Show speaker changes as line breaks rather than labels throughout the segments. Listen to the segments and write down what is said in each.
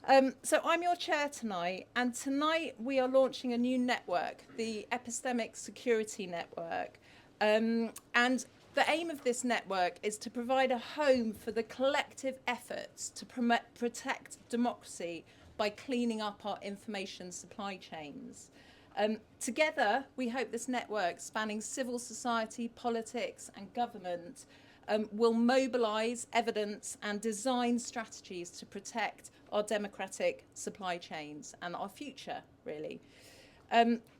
So I'm your chair tonight, and tonight we are launching a new network, the Epistemic Security Network. And the aim of this network is to provide a home for the collective efforts to protect democracy by cleaning up our information supply chains. Together, we hope this network, spanning civil society, politics and government, will mobilise evidence and design strategies to protect our democratic supply chains and our future, really.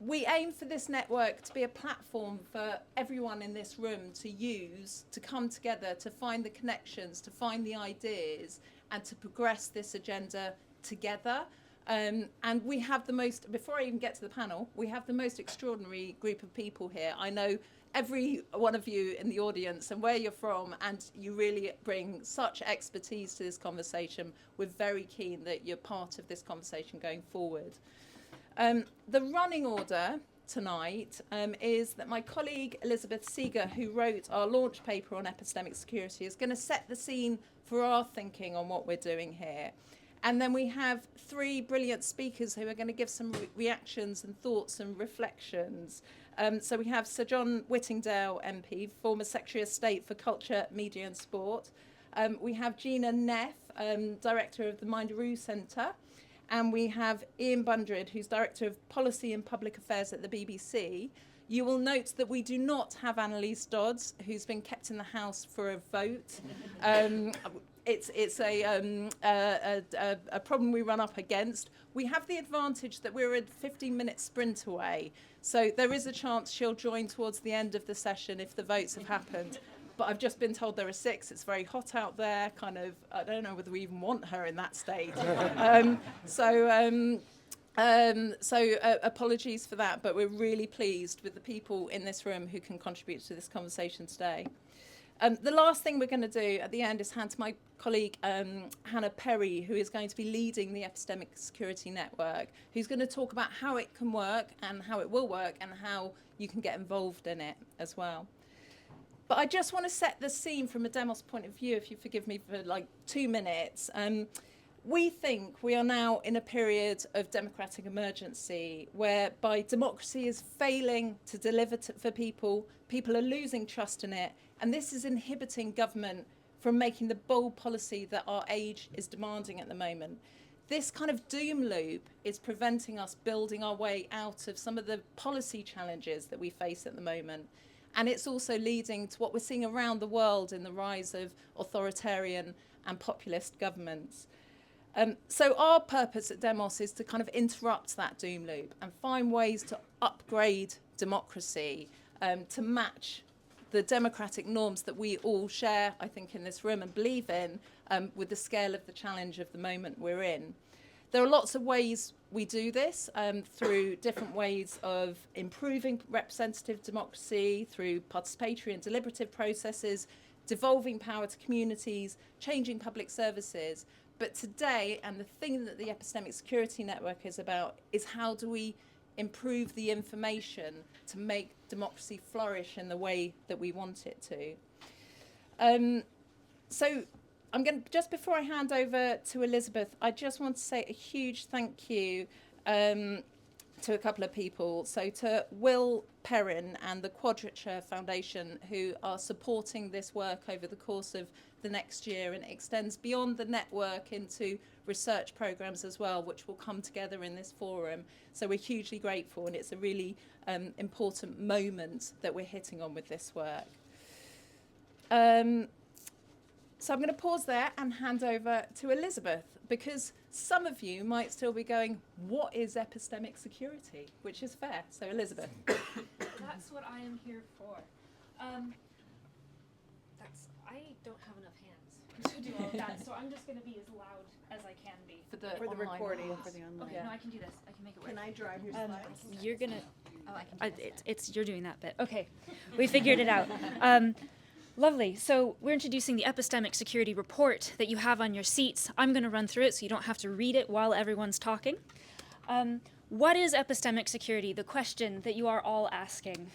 We aim for this network to be a platform for everyone in this room to use, to come together, to find the connections, to find the ideas, and to progress this agenda together. And we have the most, before I even get to the panel, we have the most extraordinary group of people here. I know every one of you in the audience and where you're from, and you really bring such expertise to this conversation. We're very keen that you're part of this conversation going forward. The running order tonight is that my colleague Elizabeth Seeger, who wrote our launch paper on epistemic security, is going to set the scene for our thinking on what we're doing here. And then we have three brilliant speakers who are going to give some reactions and thoughts and reflections. So we have Sir John Whittingdale MP, former Secretary of State for Culture, Media and Sport. We have Gina Neff, Director of the Minderoo Centre. And we have Ian Bundred, who's Director of Policy and Public Affairs at the BBC. You will note that we do not have Annalise Dodds, who's been kept in the House for a vote. It's a problem we run up against. We have the advantage that we're a 15-minute sprint away, so there is a chance she'll join towards the end of the session if the votes have happened. But I've just been told there are 6. It's very hot out there. Kind of, I don't know whether we even want her in that state. So apologies for that, but we're really pleased with the people in this room who can contribute to this conversation today. The last thing we're going to do at the end is hand to my colleague Hannah Perry, who is going to be leading the Epistemic Security Network, who's going to talk about how it can work and how it will work and how you can get involved in it as well. But I just want to set the scene from a demos point of view, if you forgive me for like 2 minutes. We think we are now in a period of democratic emergency whereby democracy is failing to deliver for people. People are losing trust in it. And this is inhibiting government from making the bold policy that our age is demanding at the moment. This kind of doom loop is preventing us building our way out of some of the policy challenges that we face at the moment. And it's also leading to what we're seeing around the world in the rise of authoritarian and populist governments. So our purpose at Demos is to kind of interrupt that doom loop and find ways to upgrade democracy to match the democratic norms that we all share, I think, in this room and believe in, with the scale of the challenge of the moment we're in. There are lots of ways we do this, through different ways of improving representative democracy, through participatory and deliberative processes, devolving power to communities, changing public services. But today, and the thing that the Epistemic Security Network is about, is how do we improve the information to make democracy flourish in the way that we want it to. So I'm going to, just before I hand over to Elizabeth, I just want to say a huge thank you to a couple of people. So to Will Perrin and the Quadrature Foundation, who are supporting this work over the course of the next year, and it extends beyond the network into research programs as well, which will come together in this forum. So we're hugely grateful, and it's a really important moment that we're hitting on with this work. So I'm going to pause there and hand over to Elizabeth, because some of you might still be going, what is epistemic security? Which is fair. So Elizabeth.
That's what I am here for. I don't have enough hands to do all of that, so I'm just going to be as loud as I can be.
For the
recording,
class.
for the online.
Okay, no, I can do this. I can make it work.
Can I drive your slides?
You're gonna. Oh, I can do this.
You're doing that bit. Okay, we figured it out. Lovely. So we're introducing the Epistemic Security Report that you have on your seats. I'm going to run through it so you don't have to read it while everyone's talking. What is epistemic security? The question that you are all asking.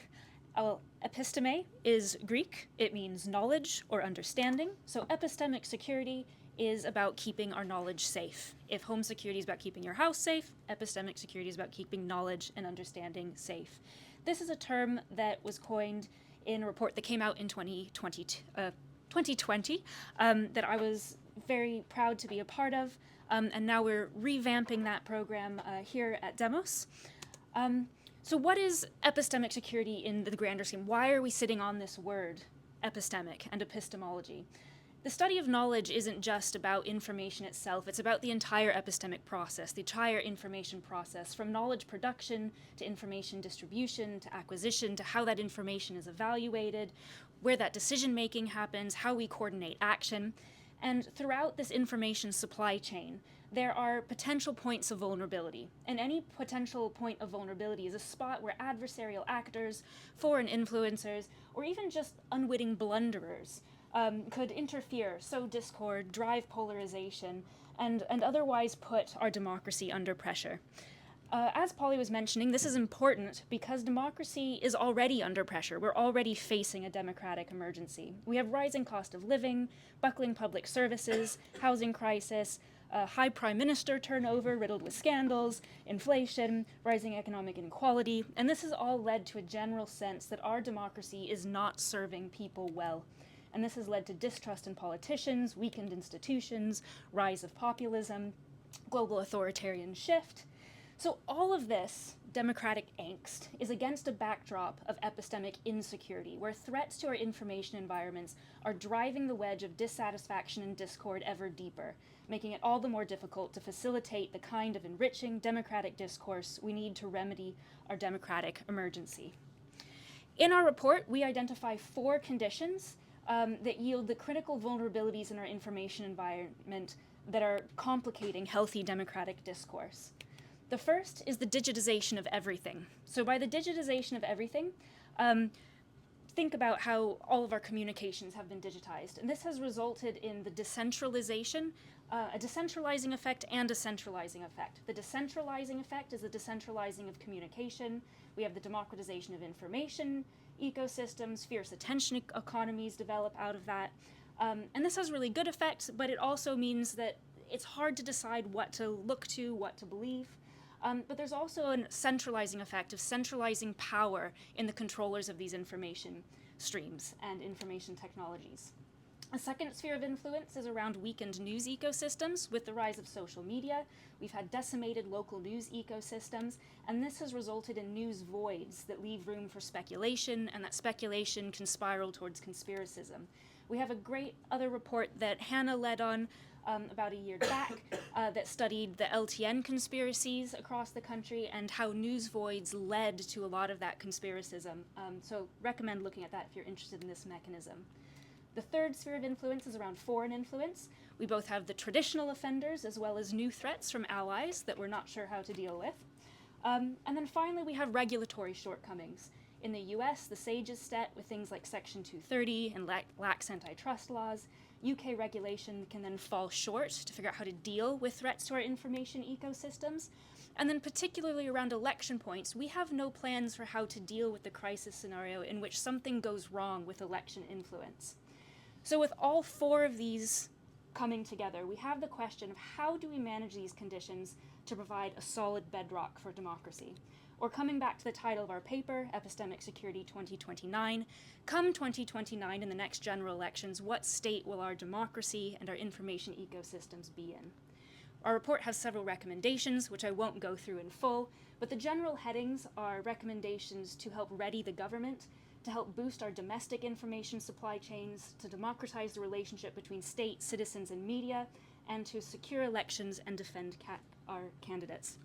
Episteme is Greek. It means knowledge or understanding. So epistemic security is about keeping our knowledge safe. If home security is about keeping your house safe, epistemic security is about keeping knowledge and understanding safe. This is a term that was coined in a report that came out in 2020 that I was very proud to be a part of, and now we're revamping that program here at Demos. So what is epistemic security in the grander scheme? Why are we sitting on this word, epistemic and epistemology? The study of knowledge isn't just about information itself, it's about the entire epistemic process, the entire information process, from knowledge production to information distribution to acquisition to how that information is evaluated, where that decision-making happens, how we coordinate action. And throughout this information supply chain, there are potential points of vulnerability. And any potential point of vulnerability is a spot where adversarial actors, foreign influencers, or even just unwitting blunderers could interfere, sow discord, drive polarization, and otherwise put our democracy under pressure. As Polly was mentioning, this is important because democracy is already under pressure. We're already facing a democratic emergency. We have rising cost of living, buckling public services, housing crisis, high prime minister turnover riddled with scandals, inflation, rising economic inequality, and this has all led to a general sense that our democracy is not serving people well. And this has led to distrust in politicians, weakened institutions, rise of populism, global authoritarian shift. So all of this democratic angst is against a backdrop of epistemic insecurity, where threats to our information environments are driving the wedge of dissatisfaction and discord ever deeper, making it all the more difficult to facilitate the kind of enriching democratic discourse we need to remedy our democratic emergency. In our report, we identify 4 conditions that yield the critical vulnerabilities in our information environment that are complicating healthy democratic discourse. The first is the digitization of everything. So by the digitization of everything, think about how all of our communications have been digitized. And this has resulted in the decentralization, a decentralizing effect and a centralizing effect. The decentralizing effect is the decentralizing of communication. We have the democratization of information ecosystems, fierce attention economies develop out of that. And this has really good effects, but it also means that it's hard to decide what to look to, what to believe. But there's also a centralizing effect of centralizing power in the controllers of these information streams and information technologies. A second sphere of influence is around weakened news ecosystems. With the rise of social media, we've had decimated local news ecosystems, and this has resulted in news voids that leave room for speculation, and that speculation can spiral towards conspiracism. We have a great other report that Hannah led on about a year back that studied the LTN conspiracies across the country and how news voids led to a lot of that conspiracism. So recommend looking at that if you're interested in this mechanism. The third sphere of influence is around foreign influence. We both have the traditional offenders as well as new threats from allies that we're not sure how to deal with. And then finally, we have regulatory shortcomings. In the US, the SAGE is set with things like Section 230 and lax antitrust laws. UK regulation can then fall short to figure out how to deal with threats to our information ecosystems. And then particularly around election points, we have no plans for how to deal with the crisis scenario in which something goes wrong with election influence. So with all 4 of these coming together, we have the question of how do we manage these conditions to provide a solid bedrock for democracy? Or coming back to the title of our paper, Epistemic Security 2029, come 2029 in the next general elections, what state will our democracy and our information ecosystems be in? Our report has several recommendations, which I won't go through in full, but the general headings are recommendations to help ready the government, to help boost our domestic information supply chains, to democratize the relationship between state, citizens, and media, and to secure elections and defend our candidates.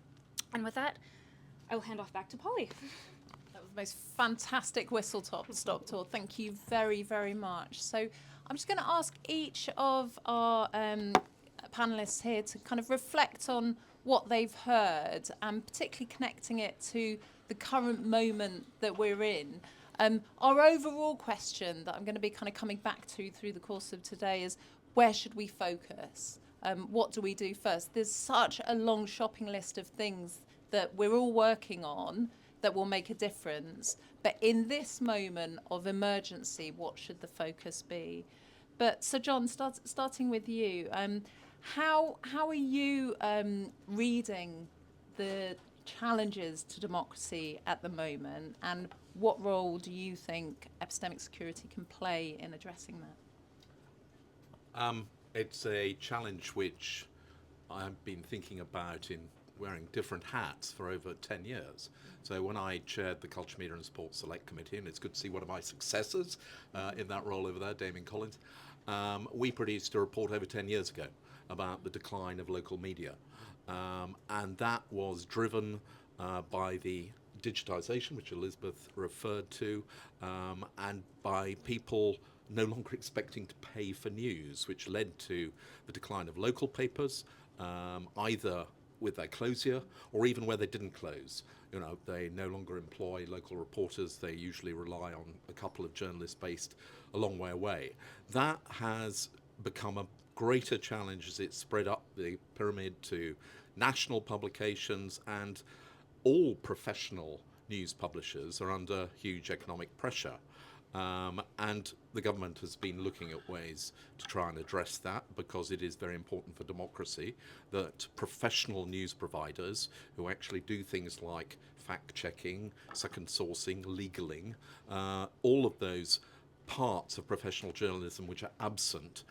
And with that, I will hand off back to Polly.
That was the most fantastic whistle-stop tour. Thank you very, very much. So I'm just going to ask each of our panellists here to kind of reflect on what they've heard, and particularly connecting it to the current moment that we're in. Our overall question that I'm going to be kind of coming back to through the course of today is, where should we focus? What do we do first? There's such a long shopping list of things that we're all working on that will make a difference. But in this moment of emergency, what should the focus be? But so John, starting with you, how are you reading the challenges to democracy at the moment, and what role do you think epistemic security can play in addressing that?
It's a challenge which I've been thinking about in wearing different hats for over 10 years. So when I chaired the Culture, Media and Sports Select Committee, and it's good to see one of my successors in that role over there, Damien Collins, we produced a report over 10 years ago about the decline of local media. And that was driven by the digitisation, which Elizabeth referred to, and by people no longer expecting to pay for news, which led to the decline of local papers, either with their closure or even where they didn't close. You know, they no longer employ local reporters. They usually rely on a couple of journalists based a long way away. That has become a greater challenge as it's spread up the pyramid to national publications, and all professional news publishers are under huge economic pressure. And the government has been looking at ways to try and address that, because it is very important for democracy that professional news providers who actually do things like fact-checking, second sourcing, legaling, all of those parts of professional journalism which are absent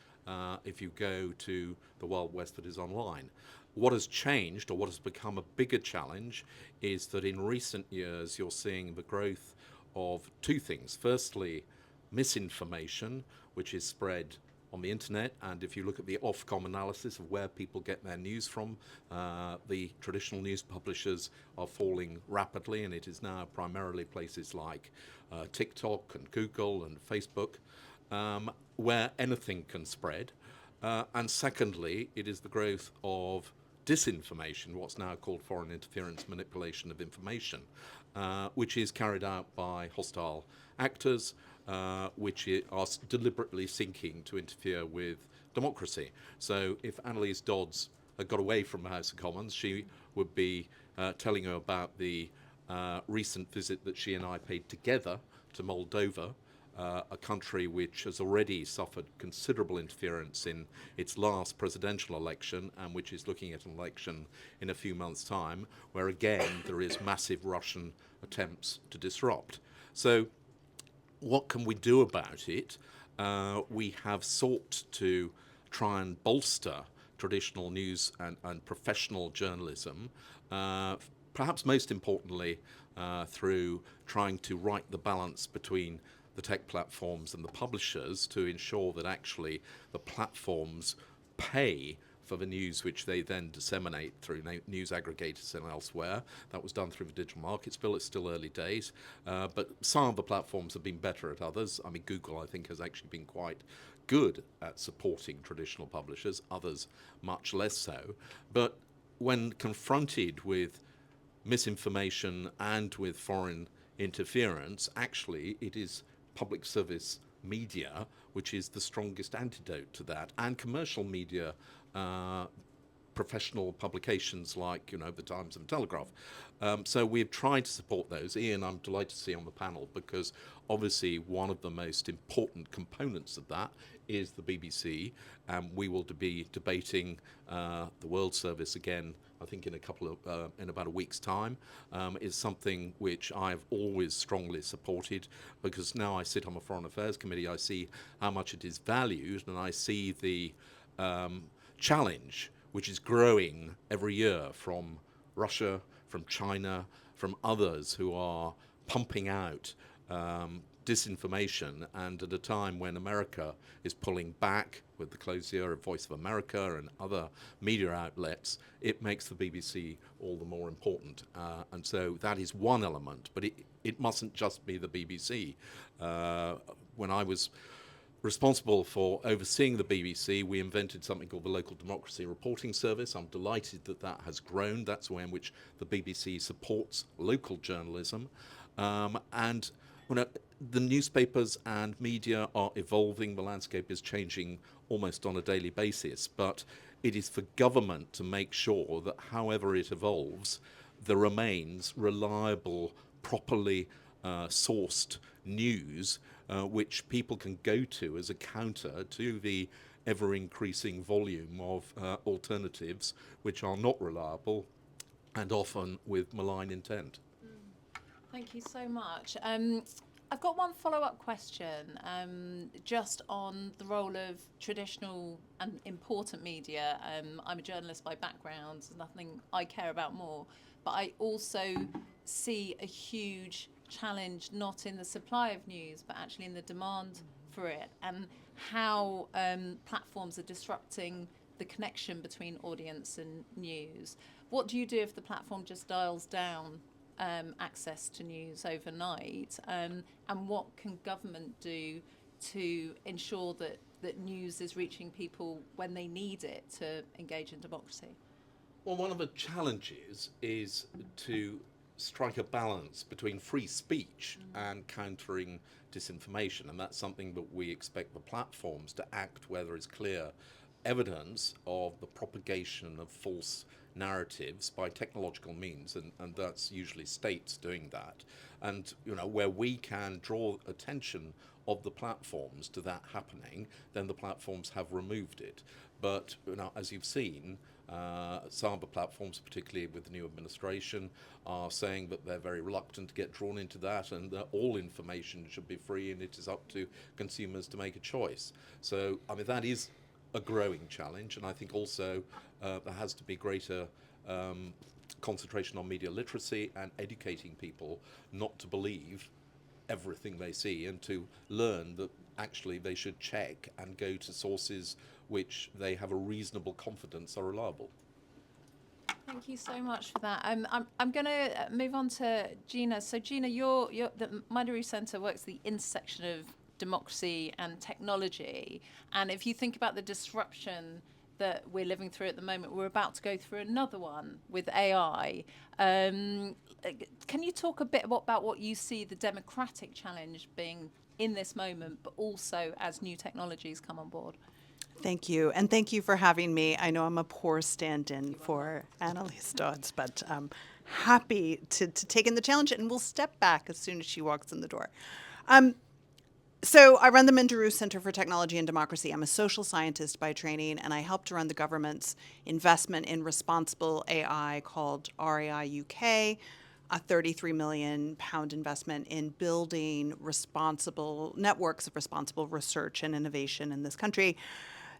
if you go to the Wild West that is online. What has changed, or what has become a bigger challenge, is that in recent years you're seeing the growth of two things. Firstly, misinformation, which is spread on the internet, and if you look at the Ofcom analysis of where people get their news from, the traditional news publishers are falling rapidly, and it is now primarily places like TikTok and Google and Facebook, where anything can spread. And secondly, it is the growth of disinformation, what's now called foreign interference, manipulation of information, which is carried out by hostile actors, which are deliberately seeking to interfere with democracy. So if Annalise Dodds had got away from the House of Commons, she would be telling you about the recent visit that she and I paid together to Moldova, a country which has already suffered considerable interference in its last presidential election, and which is looking at an election in a few months' time, where again there is massive Russian attempts to disrupt. So what can we do about it? We have sought to try and bolster traditional news and professional journalism, perhaps most importantly through trying to right the balance between the tech platforms and the publishers, to ensure that actually the platforms pay for the news which they then disseminate through news aggregators and elsewhere. That was done through the Digital Markets Bill. It's still early days, but some of the platforms have been better at others. I mean, Google, I think, has actually been quite good at supporting traditional publishers, others much less so. But when confronted with misinformation and with foreign interference, actually it is public service media which is the strongest antidote to that, and commercial media, professional publications like, you know, the Times and Telegraph. So we've tried to support those. Ian, I'm delighted to see on the panel, because obviously one of the most important components of that is the BBC, and we will be debating the World Service again, I think in about a week's time. Is something which I've always strongly supported, because now I sit on the Foreign Affairs Committee, I see how much it is valued, and I see the challenge which is growing every year from Russia, from China, from others who are pumping out disinformation, and at a time when America is pulling back with the closure of Voice of America and other media outlets, it makes the BBC all the more important. And so that is one element, but it mustn't just be the BBC. When I was responsible for overseeing the BBC, we invented something called the Local Democracy Reporting Service. I'm delighted that that has grown. That's the way in which the BBC supports local journalism. And the newspapers and media are evolving. The landscape is changing almost on a daily basis. But it is for government to make sure that however it evolves, there remains reliable, properly sourced news which people can go to as a counter to the ever-increasing volume of alternatives which are not reliable and often with malign intent.
Thank you so much. I've got one follow-up question, just on the role of traditional and important media. I'm a journalist by background, there's nothing I care about more, but I also see a huge challenge not in the supply of news, but actually in the demand for it, and how platforms are disrupting the connection between audience and news. What do you do if the platform just dials down access to news overnight, and what can government do to ensure that news is reaching people when they need it to engage in democracy?
Well, one of the challenges is to strike a balance between free speech and countering disinformation, and that's something that we expect the platforms to act where there is clear evidence of the propagation of false narratives by technological means, and that's usually states doing that. And where we can draw attention of the platforms to that happening, then the platforms have removed it. But as you've seen, some of the platforms, particularly with the new administration, are saying that they're very reluctant to get drawn into that, and that all information should be free and it is up to consumers to make a choice. So that is a growing challenge, and I think also there has to be greater concentration on media literacy and educating people not to believe everything they see, and to learn that actually they should check and go to sources which they have a reasonable confidence are reliable.
Thank you so much for that. I'm going to move on to Gina. So Gina, the Mindery Centre works at the intersection of democracy and technology, and if you think about the disruption that we're living through at the moment, we're about to go through another one with AI. Can you talk a bit about what you see the democratic challenge being in this moment, but also as new technologies come on board?
Thank you, and thank you for having me. I know I'm a poor stand-in for Annalise Dodds, but I'm happy to take in the challenge, and we'll step back as soon as she walks in the door. So I run the Mindery Center for Technology and Democracy. I'm a social scientist by training, and I help to run the government's investment in responsible AI called RAI UK, a £33 million investment in building responsible networks of responsible research and innovation in this country.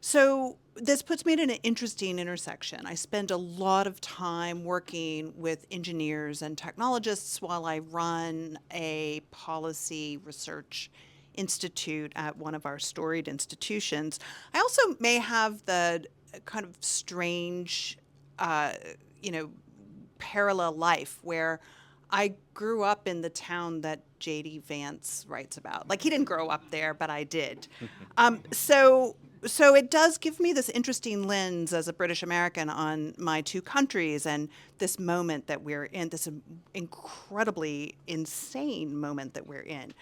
So this puts me at an interesting intersection. I spend a lot of time working with engineers and technologists while I run a policy research institute at one of our storied institutions. I also may have the kind of strange, parallel life where I grew up in the town that J.D. Vance writes about. Like, he didn't grow up there, but I did. So it does give me this interesting lens as a British American on my two countries and this moment that we're in, this incredibly insane moment that we're in.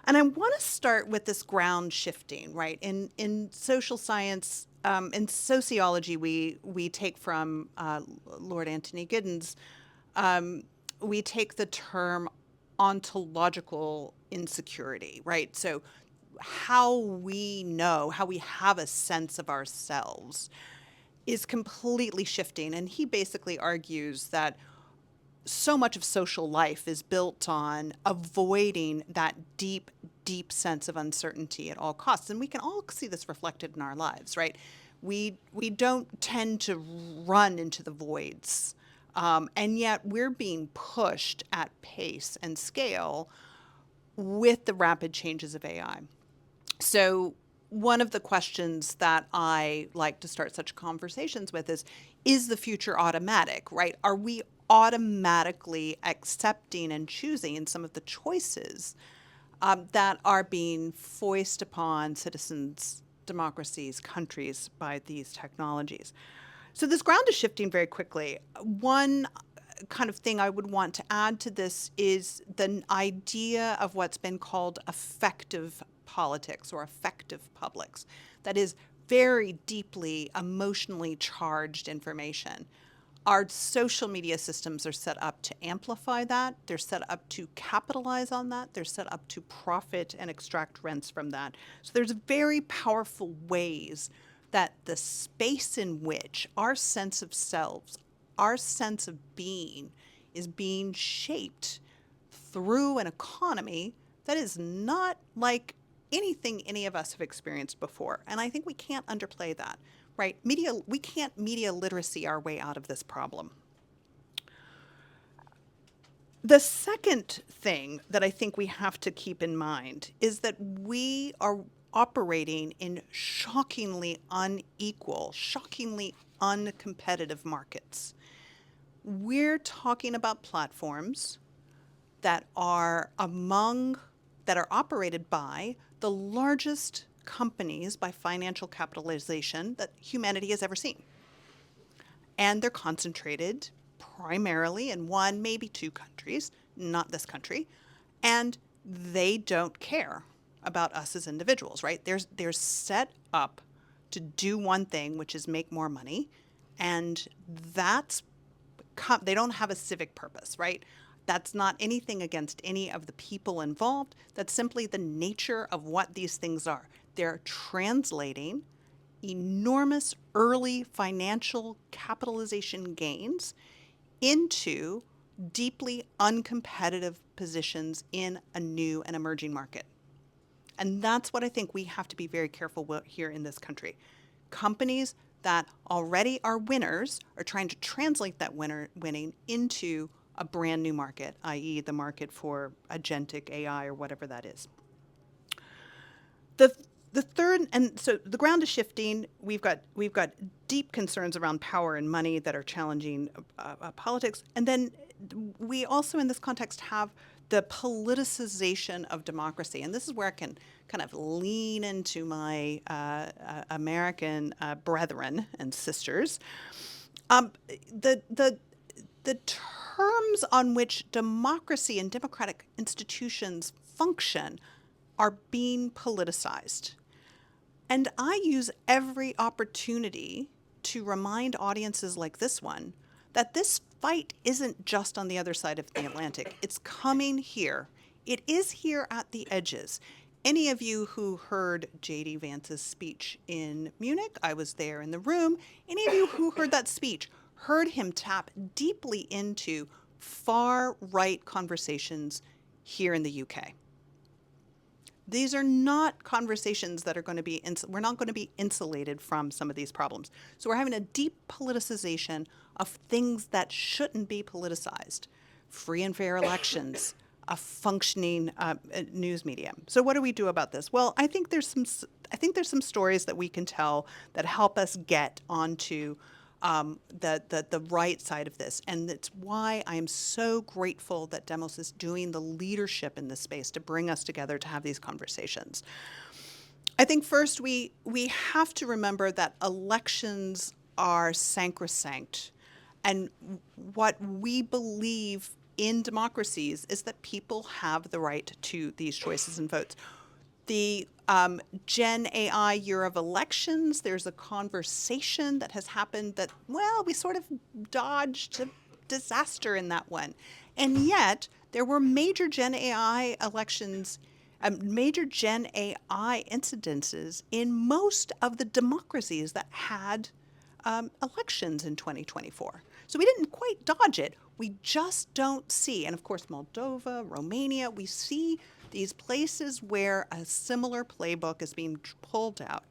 And I want to start with this ground shifting, right? In social science, in sociology, we take from Lord Anthony Giddens, we take the term ontological insecurity, right? So how we know, how we have a sense of ourselves is completely shifting. And he basically argues that so much of social life is built on avoiding that deep, deep sense of uncertainty at all costs. And we can all see this reflected in our lives, right? We don't tend to run into the voids. And yet we're being pushed at pace and scale with the rapid changes of AI. So one of the questions that I like to start such conversations with is the future automatic, right? Are we automatically accepting and choosing in some of the choices that are being foisted upon citizens, democracies, countries by these technologies? So this ground is shifting very quickly. One kind of thing I would want to add to this is the idea of what's been called effective politics or effective publics. That is very deeply emotionally charged information. Our social media systems are set up to amplify that. They're set up to capitalize on that. They're set up to profit and extract rents from that. So there's very powerful ways that the space in which our sense of selves, our sense of being, is being shaped through an economy that is not like anything any of us have experienced before. And I think we can't underplay that, right? We can't media literacy our way out of this problem. The second thing that I think we have to keep in mind is that we are operating in shockingly unequal, shockingly uncompetitive markets. We're talking about platforms that are operated by the largest companies by financial capitalization that humanity has ever seen. And they're concentrated primarily in one, maybe two countries, not this country, and they don't care about us as individuals, right? They're set up to do one thing, which is make more money, and they don't have a civic purpose, right? That's not anything against any of the people involved. That's simply the nature of what these things are. They're translating enormous early financial capitalization gains into deeply uncompetitive positions in a new and emerging market. And that's what I think we have to be very careful with here in this country. Companies that already are winners are trying to translate that winning into a brand new market, i.e. the market for agentic AI or whatever that is. The third, and so the ground is shifting. We've got deep concerns around power and money that are challenging politics. And then we also in this context have the politicization of democracy. And this is where I can kind of lean into my American brethren and sisters. The terms on which democracy and democratic institutions function are being politicized. And I use every opportunity to remind audiences like this one that this fight isn't just on the other side of the Atlantic. It's coming here. It is here at the edges. Any of you who heard J.D. Vance's speech in Munich, I was there in the room. Any of you who heard that speech heard him tap deeply into far-right conversations here in the UK. These are not conversations that are going to be, we're not going to be insulated from some of these problems. So we're having a deep politicization of things that shouldn't be politicized. Free and fair elections, a functioning news media. So what do we do about this? Well, I think there's some stories that we can tell that help us get onto the right side of this. And that's why I am so grateful that Demos is doing the leadership in this space to bring us together to have these conversations. I think first we have to remember that elections are sacrosanct. And what we believe in democracies is that people have the right to these choices and votes. The Gen AI year of elections, there's a conversation that has happened that, well, we sort of dodged a disaster in that one. And yet, there were major Gen AI elections, major Gen AI incidences in most of the democracies that had elections in 2024. So we didn't quite dodge it. We just don't see, and of course, Moldova, Romania, we see these places where a similar playbook is being pulled out.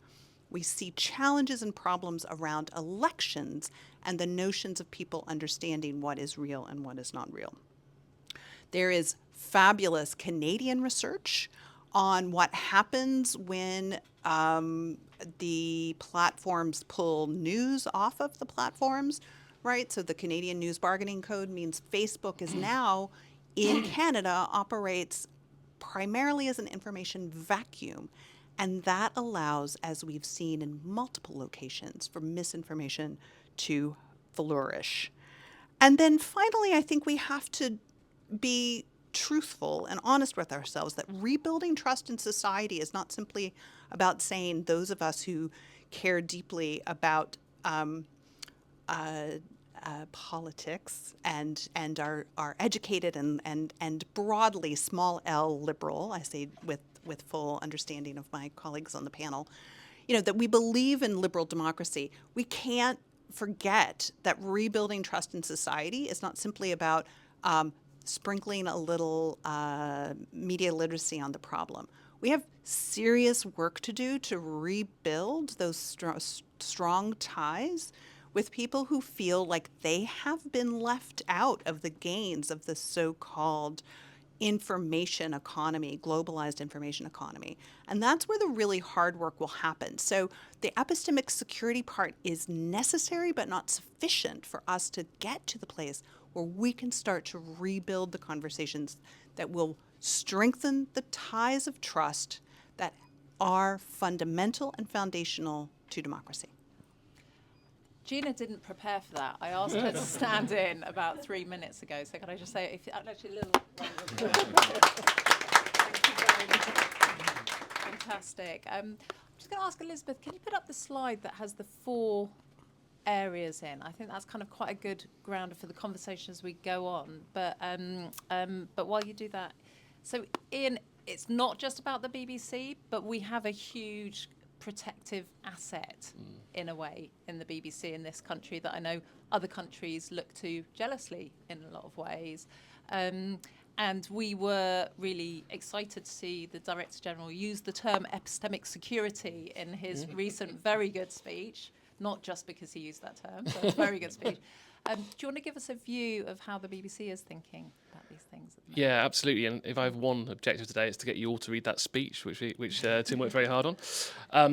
We see challenges and problems around elections and the notions of people understanding what is real and what is not real. There is fabulous Canadian research on what happens when the platforms pull news off of the platforms, right? So the Canadian News Bargaining Code means Facebook is now in Canada operates primarily as an information vacuum. And that allows, as we've seen in multiple locations, for misinformation to flourish. And then finally, I think we have to be truthful and honest with ourselves that rebuilding trust in society is not simply about saying those of us who care deeply about politics and are educated and broadly small L liberal, I say with full understanding of my colleagues on the panel, that we believe in liberal democracy, we can't forget that rebuilding trust in society is not simply about sprinkling a little media literacy on the problem. We have serious work to do to rebuild those strong ties with people who feel like they have been left out of the gains of the so-called information economy, globalized information economy. And that's where the really hard work will happen. So the epistemic security part is necessary but not sufficient for us to get to the place where we can start to rebuild the conversations that will strengthen the ties of trust that are fundamental and foundational to democracy.
Gina didn't prepare for that. I asked her to stand in about 3 minutes ago. So can I just say, actually a little round of applause. Thank you very much. Fantastic. I'm just going to ask Elizabeth, can you put up the slide that has the 4 areas in? I think that's kind of quite a good grounder for the conversation as we go on. But while you do that, so Ian, it's not just about the BBC, but we have a huge protective asset in a way in the BBC in this country that I know other countries look to jealously in a lot of ways. And we were really excited to see the Director General use the term epistemic security in his recent very good speech, not just because he used that term, but it's a very good speech. Do you want to give us a view of how the BBC is thinking about these things?
Yeah, absolutely. And if I have one objective today, it's to get you all to read that speech, which Tim worked very hard on.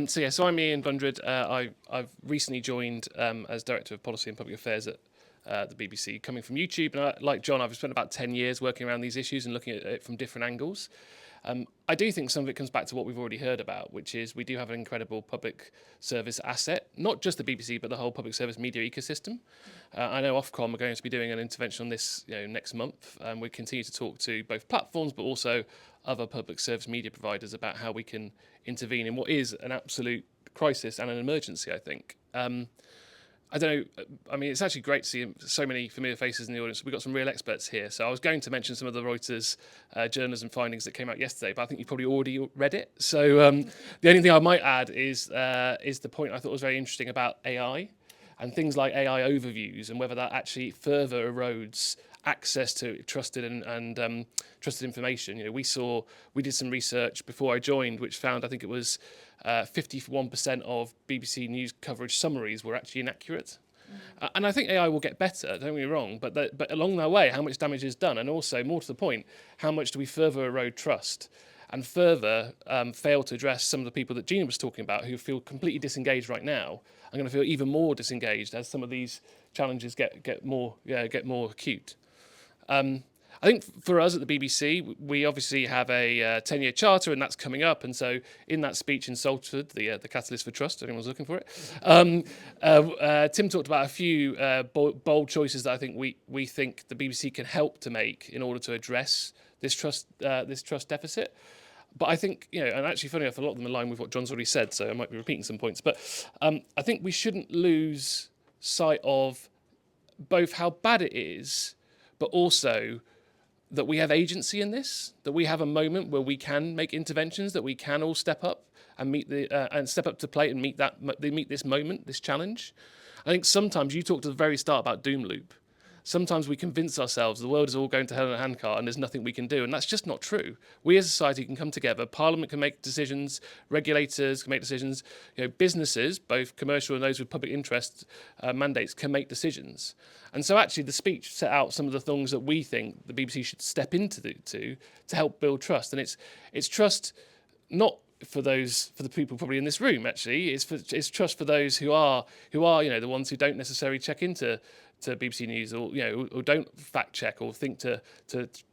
So I'm Ian Bundred. I've recently joined as Director of Policy and Public Affairs at the BBC, coming from YouTube. And like John, I've spent about 10 years working around these issues and looking at it from different angles. I do think some of it comes back to what we've already heard about, which is we do have an incredible public service asset, not just the BBC, but the whole public service media ecosystem. I know Ofcom are going to be doing an intervention on this next month. We continue to talk to both platforms, but also other public service media providers about how we can intervene in what is an absolute crisis and an emergency, I think. I don't know, I mean, it's actually great to see so many familiar faces in the audience. We've got some real experts here. So I was going to mention some of the Reuters journalism findings that came out yesterday, but I think you've probably already read it. So the only thing I might add is the point I thought was very interesting about AI and things like AI overviews and whether that actually further erodes access to trusted and trusted information. We did some research before I joined, which found, I think it was 51% of BBC News coverage summaries were actually inaccurate. And I think AI will get better, don't get me wrong, but along that way, how much damage is done? And also, more to the point, how much do we further erode trust and further fail to address some of the people that Gina was talking about who feel completely disengaged right now are going to feel even more disengaged as some of these challenges get more acute. I think for us at the BBC, we obviously have a 10-year charter, and that's coming up. And so in that speech in Salford, the Catalyst for Trust, if anyone's looking for it, Tim talked about a few bold choices that I think we think the BBC can help to make in order to address this trust deficit. But I think, and actually, funny enough, a lot of them align with what John's already said, so I might be repeating some points. But I think we shouldn't lose sight of both how bad it is, but also that we have agency in this, that we have a moment where we can make interventions, that we can all step up and step up to plate and meet this moment, this challenge. I think sometimes you talked at the very start about doom loop. Sometimes we convince ourselves the world is all going to hell in a handcart and there's nothing we can do, and that's just not true. We as a society can come together. Parliament can make decisions, regulators can make decisions, businesses, both commercial and those with public interest mandates, can make decisions. And so actually the speech set out some of the things that we think the BBC should step into to help build trust. And it's trust not for the people probably in this room, actually. It's trust for those who are the ones who don't necessarily check into BBC News or don't fact check or think to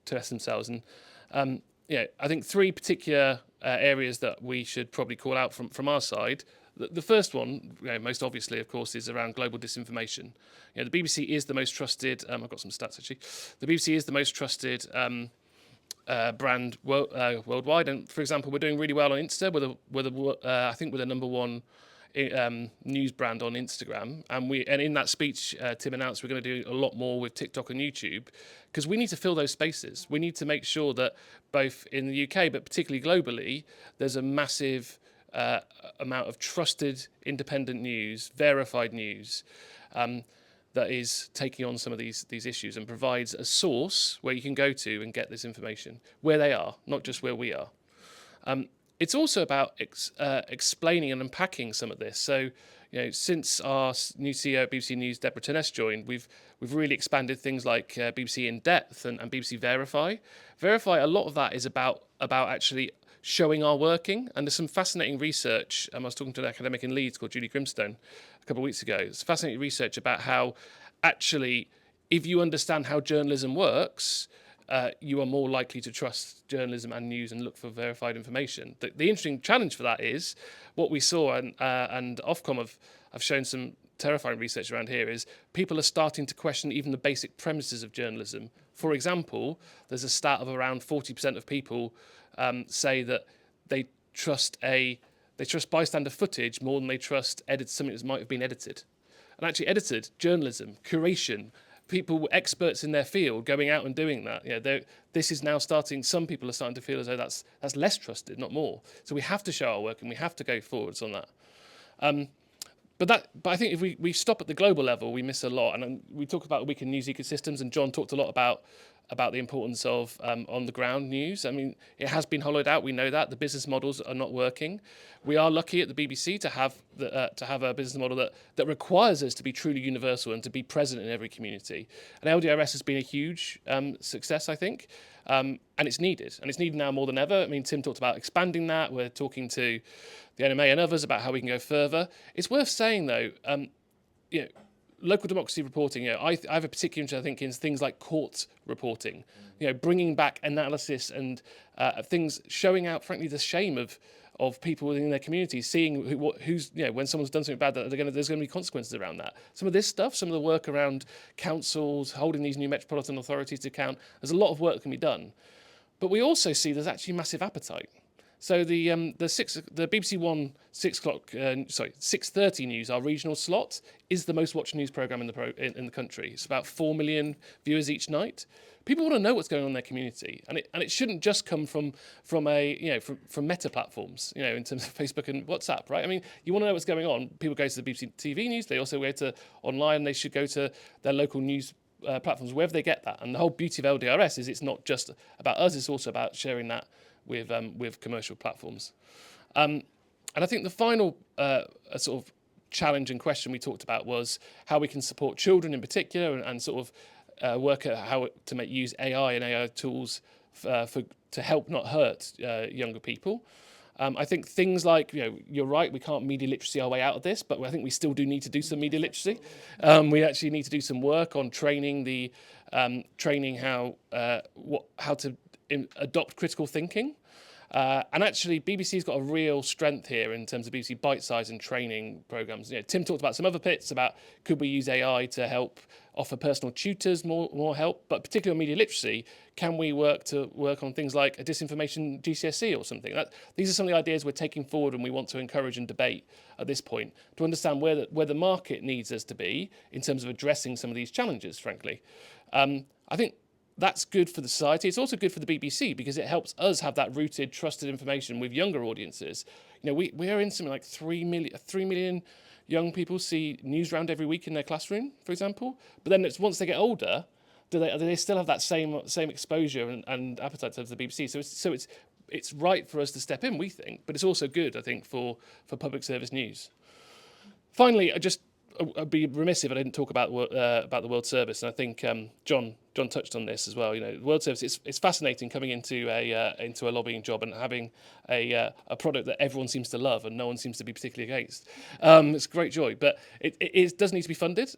test themselves. And I think 3 particular areas that we should probably call out from our side. The first one, most obviously, of course, is around global disinformation. The BBC is the most trusted. I've got some stats actually. The BBC is the most trusted brand worldwide, and for example, we're doing really well on Insta. I think we're the number one news brand on Instagram, and in that speech, Tim announced we're going to do a lot more with TikTok and YouTube, because we need to fill those spaces. We need to make sure that both in the UK, but particularly globally, there's a massive amount of trusted, independent news, verified news, that is taking on some of these issues and provides a source where you can go to and get this information where they are, not just where we are. It's also about explaining and unpacking some of this. So, since our new CEO at BBC News, Deborah Turness, joined, we've really expanded things like BBC In Depth and BBC Verify. Verify, a lot of that is about actually showing our working, and there's some fascinating research. I was talking to an academic in Leeds called Julie Grimstone a couple of weeks ago. It's fascinating research about how actually, if you understand how journalism works, you are more likely to trust journalism and news and look for verified information. The interesting challenge for that is what we saw, and Ofcom have shown some terrifying research around here, is people are starting to question even the basic premises of journalism. For example, there's a stat of around 40% of people say that they trust bystander footage more than they trust something that might have been edited. And actually edited journalism, curation, people, experts in their field going out and doing that. This is now starting, some people are starting to feel as though that's less trusted, not more. So we have to show our work and we have to go forwards on that. But I think if we stop at the global level, we miss a lot. And we talk about weakened news ecosystems, and John talked a lot about the importance of on-the-ground news. I mean, it has been hollowed out. We know that the business models are not working. We are lucky at the BBC to have a business model that requires us to be truly universal and to be present in every community. And LDRS has been a huge success, I think, and it's needed. And it's needed now more than ever. I mean, Tim talked about expanding that. We're talking to the NMA and others about how we can go further. It's worth saying, though, local democracy reporting, I have a particular interest, I think, in things like court reporting, bringing back analysis and things, showing out, frankly, the shame of people within their community, seeing who's when someone's done something bad, that there's going to be consequences around that. Some of this stuff, some of the work around councils, holding these new metropolitan authorities to account, there's a lot of work that can be done. But we also see there's actually massive appetite. So the BBC One 6:30 news, our regional slot, is the most watched news programme in the country. It's about 4 million viewers each night. People want to know what's going on in their community, and it shouldn't just come from meta platforms, in terms of Facebook and WhatsApp, right? I mean, you want to know what's going on. People go to the BBC TV news. They also go to online. They should go to their local news platforms, wherever they get that. And the whole beauty of LDRS is it's not just about us. It's also about sharing that with commercial platforms. And I think the final sort of challenge and question we talked about was how we can support children in particular, and sort of work at how to use AI and AI tools to help, not hurt, younger people. I think things like, you're right, we can't media literacy our way out of this, but I think we still do need to do some media literacy. We actually need to do some work on training how to adopt critical thinking. And actually, BBC's got a real strength here in terms of BBC bite-size and training programmes. Tim talked about some other bits about could we use AI to help offer personal tutors more help, but particularly on media literacy, can we work on things like a disinformation GCSE or something? These are some of the ideas we're taking forward and we want to encourage and debate at this point to understand where the market needs us to be in terms of addressing some of these challenges, frankly. I think that's good for the society. It's also good for the BBC because it helps us have that rooted, trusted information with younger audiences. We are in something like 3 million young people see Newsround every week in their classroom, for example. But then it's once they get older, do they still have that same exposure and appetite to the BBC? So it's right for us to step in, we think, but it's also good, I think, for public service news. Finally, I'd be remiss if I didn't talk about the World Service, and I think John touched on this as well. The World Service, it's fascinating coming into a lobbying job and having a product that everyone seems to love and no one seems to be particularly against. It's a great joy, but it does need to be funded.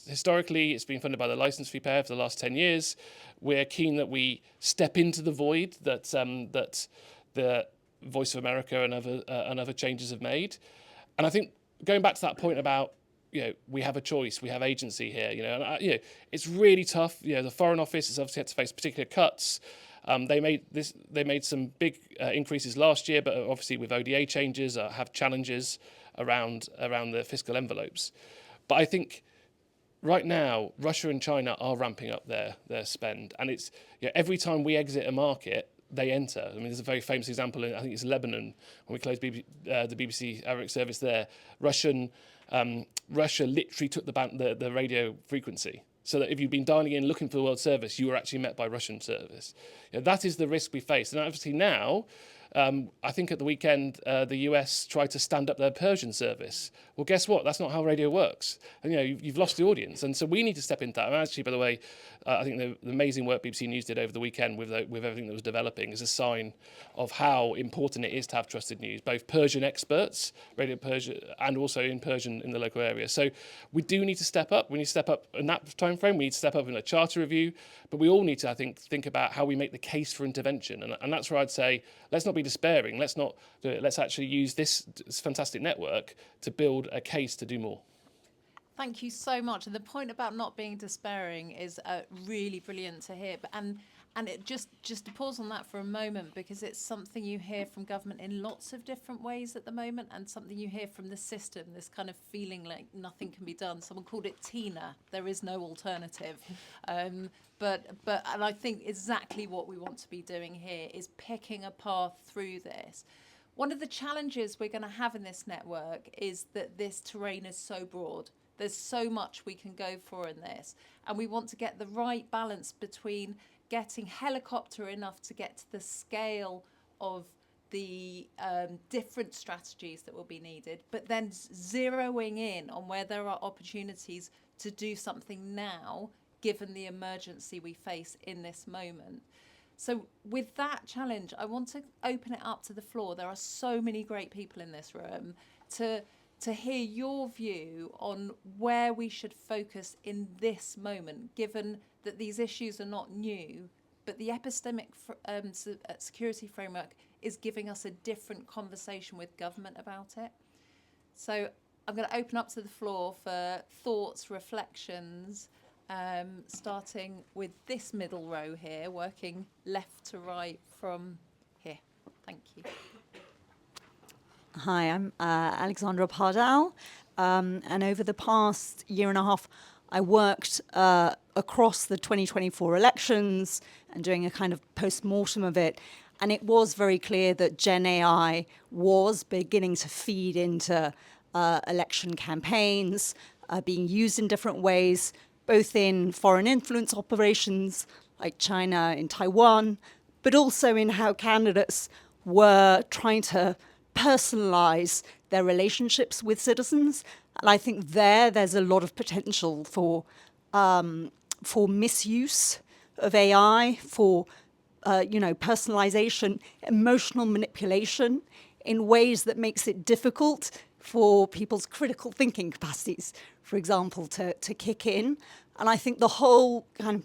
Historically, it's been funded by the licence fee payer for the last 10 years. We're keen that we step into the void that the Voice of America and other changes have made, and I think going back to that point about we have a choice, we have agency here. And it's really tough. The Foreign Office has obviously had to face particular cuts. They made some big increases last year, but obviously with ODA changes, have challenges around the fiscal envelopes. But I think right now, Russia and China are ramping up their spend, and it's every time we exit a market, they enter. I mean, there's a very famous example in, I think it's Lebanon, when we closed the BBC Arabic service there. Russia literally took the radio frequency, so that if you've been dialing in looking for the world service, you were actually met by Russian service. That is the risk we face, and obviously now. I think at the weekend, the US tried to stand up their Persian service. Well, guess what? That's not how radio works. And, you've lost the audience. And so we need to step into that. And actually, by the way, I think the amazing work BBC News did over the weekend with everything that was developing is a sign of how important it is to have trusted news, both Persian experts, Radio Persian, and also in Persian in the local area. So we do need to step up. We need to step up in that time frame. We need to step up in a charter review. But we all need to, I think about how we make the case for intervention. And that's where I'd say, let's not be despairing. Let's not do it. Let's actually use this fantastic network to build a case to do more.
Thank you so much. And the point about not being despairing is really brilliant to hear. And it just to pause on that for a moment, because it's something you hear from government in lots of different ways at the moment, and something you hear from the system, this kind of feeling like nothing can be done. Someone called it Tina. There is no alternative. But and I think exactly what we want to be doing here is picking a path through this. One of the challenges we're going to have in this network is that this terrain is so broad. There's so much we can go for in this. And we want to get the right balance between getting helicopter enough to get to the scale of the different strategies that will be needed, but then zeroing in on where there are opportunities to do something now, given the emergency we face in this moment. So with that challenge, I want to open it up to the floor. There are so many great people in this room to hear your view on where we should focus in this moment, given that these issues are not new, but the epistemic security framework is giving us a different conversation with government about it. So I'm going to open up to the floor for thoughts, reflections, starting with this middle row here, working left to right from here. Thank you.
Hi, I'm Alexandra Pardal, and over the past year and a half, I worked across the 2024 elections and doing a kind of post-mortem of it, and it was very clear that Gen AI was beginning to feed into election campaigns, being used in different ways, both in foreign influence operations like China in Taiwan, but also in how candidates were trying to personalize their relationships with citizens. And I think there's a lot of potential for misuse of AI, for personalization, emotional manipulation in ways that makes it difficult for people's critical thinking capacities, for example, to kick in. And I think the whole kind of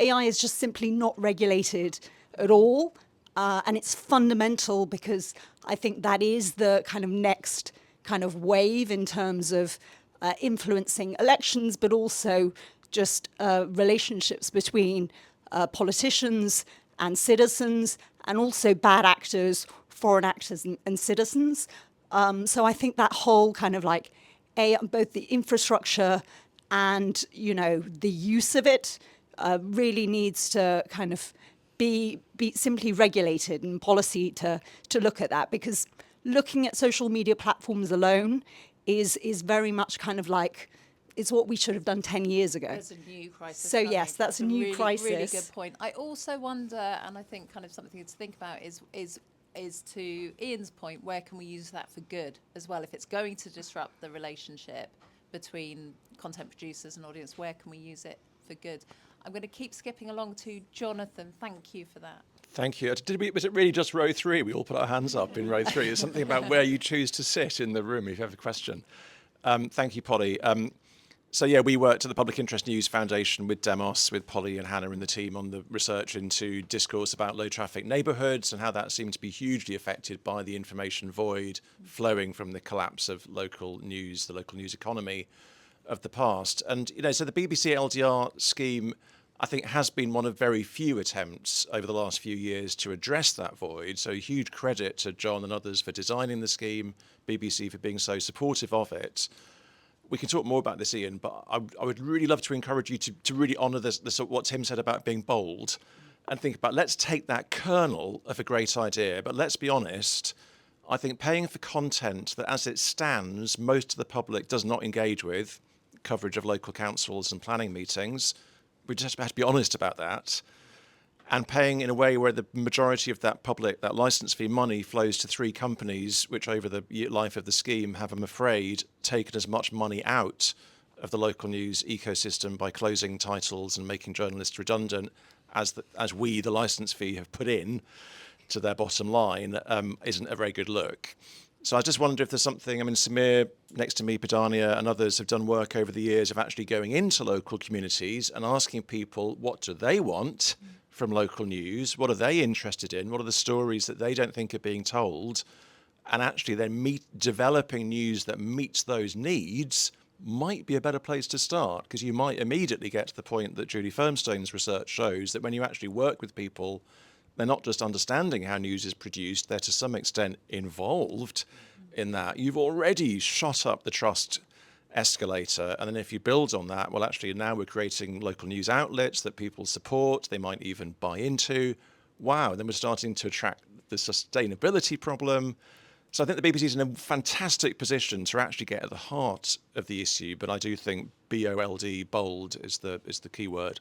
AI is just simply not regulated at all. And it's fundamental because I think that is the kind of next kind of wave in terms of influencing elections, but also just relationships between politicians and citizens, and also bad actors, foreign actors and citizens. So I think that whole kind of like both the infrastructure and, the use of it really needs to kind of be simply regulated, and policy to look at that, because looking at social media platforms alone is very much kind of like, it's what we should have done 10 years ago.
There's a new crisis.
So yes, that's a new crisis.
Really good point. I also wonder, and I think kind of something to think about is to Ian's point, where can we use that for good as well? If it's going to disrupt the relationship between content producers and audience, where can we use it for good? I'm going to keep skipping along to Jonathan. Thank you for that.
Thank you. Was it really just row three? We all put our hands up in row three. There's something about where you choose to sit in the room if you have a question. Thank you, Polly. We worked at the Public Interest News Foundation with Demos, with Polly and Hannah and the team on the research into discourse about low traffic neighbourhoods and how that seemed to be hugely affected by the information void flowing from the collapse of local news, the local news economy of the past. And, so the BBC LDR scheme I think has been one of very few attempts over the last few years to address that void. So huge credit to John and others for designing the scheme, BBC for being so supportive of it. We can talk more about this, Ian, but I would really love to encourage you to really honour what Tim said about being bold and think about, let's take that kernel of a great idea, but let's be honest, I think paying for content that as it stands, most of the public does not engage with, coverage of local councils and planning meetings, we just have to be honest about that, and paying in a way where the majority of that public, that licence fee money flows to 3 companies, which over the life of the scheme have, I'm afraid, taken as much money out of the local news ecosystem by closing titles and making journalists redundant as we, the licence fee, have put in to their bottom line, isn't a very good look. So I just wonder if there's something, I mean, Samir, next to me, Padania, and others have done work over the years of actually going into local communities and asking people, what do they want from local news? What are they interested in? What are the stories that they don't think are being told? And actually then developing news that meets those needs might be a better place to start, because you might immediately get to the point that Julie Firmstone's research shows that when you actually work with people, they're not just understanding how news is produced, they're to some extent involved in that. You've already shot up the trust escalator, and then if you build on that, well, actually now we're creating local news outlets that people support, they might even buy into. Wow, and then we're starting to attract the sustainability problem. So I think the BBC is in a fantastic position to actually get at the heart of the issue, but I do think BOLD, bold, is the key word.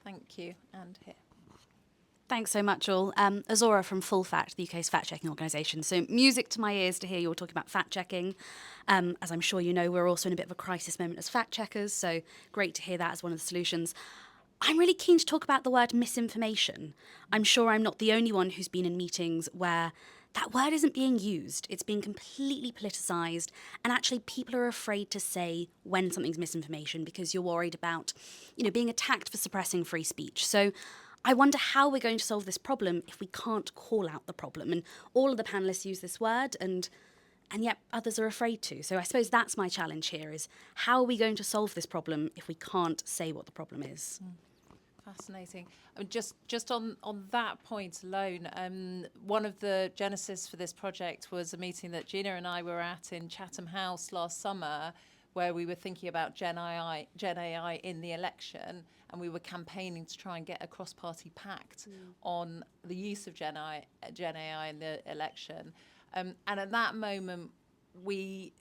Thank you, and here.
Thanks so much, all. Azora from Full Fact, the UK's fact-checking organisation. So music to my ears to hear you all talking about fact-checking. As I'm sure you know, we're also in a bit of a crisis moment as fact-checkers, so great to hear that as one of the solutions. I'm really keen to talk about the word misinformation. I'm sure I'm not the only one who's been in meetings where that word isn't being used. It's being completely politicised, and actually people are afraid to say when something's misinformation because you're worried about, being attacked for suppressing free speech. So I wonder how we're going to solve this problem if we can't call out the problem. And all of the panellists use this word, and yet others are afraid to. So I suppose that's my challenge here, is how are we going to solve this problem if we can't say what the problem is?
Fascinating. Just on that point alone, one of the genesis for this project was a meeting that Gina and I were at in Chatham House last summer, where we were thinking about Gen AI in the election, and we were campaigning to try and get a cross-party pact on the use of Gen AI in the election. And at that moment, we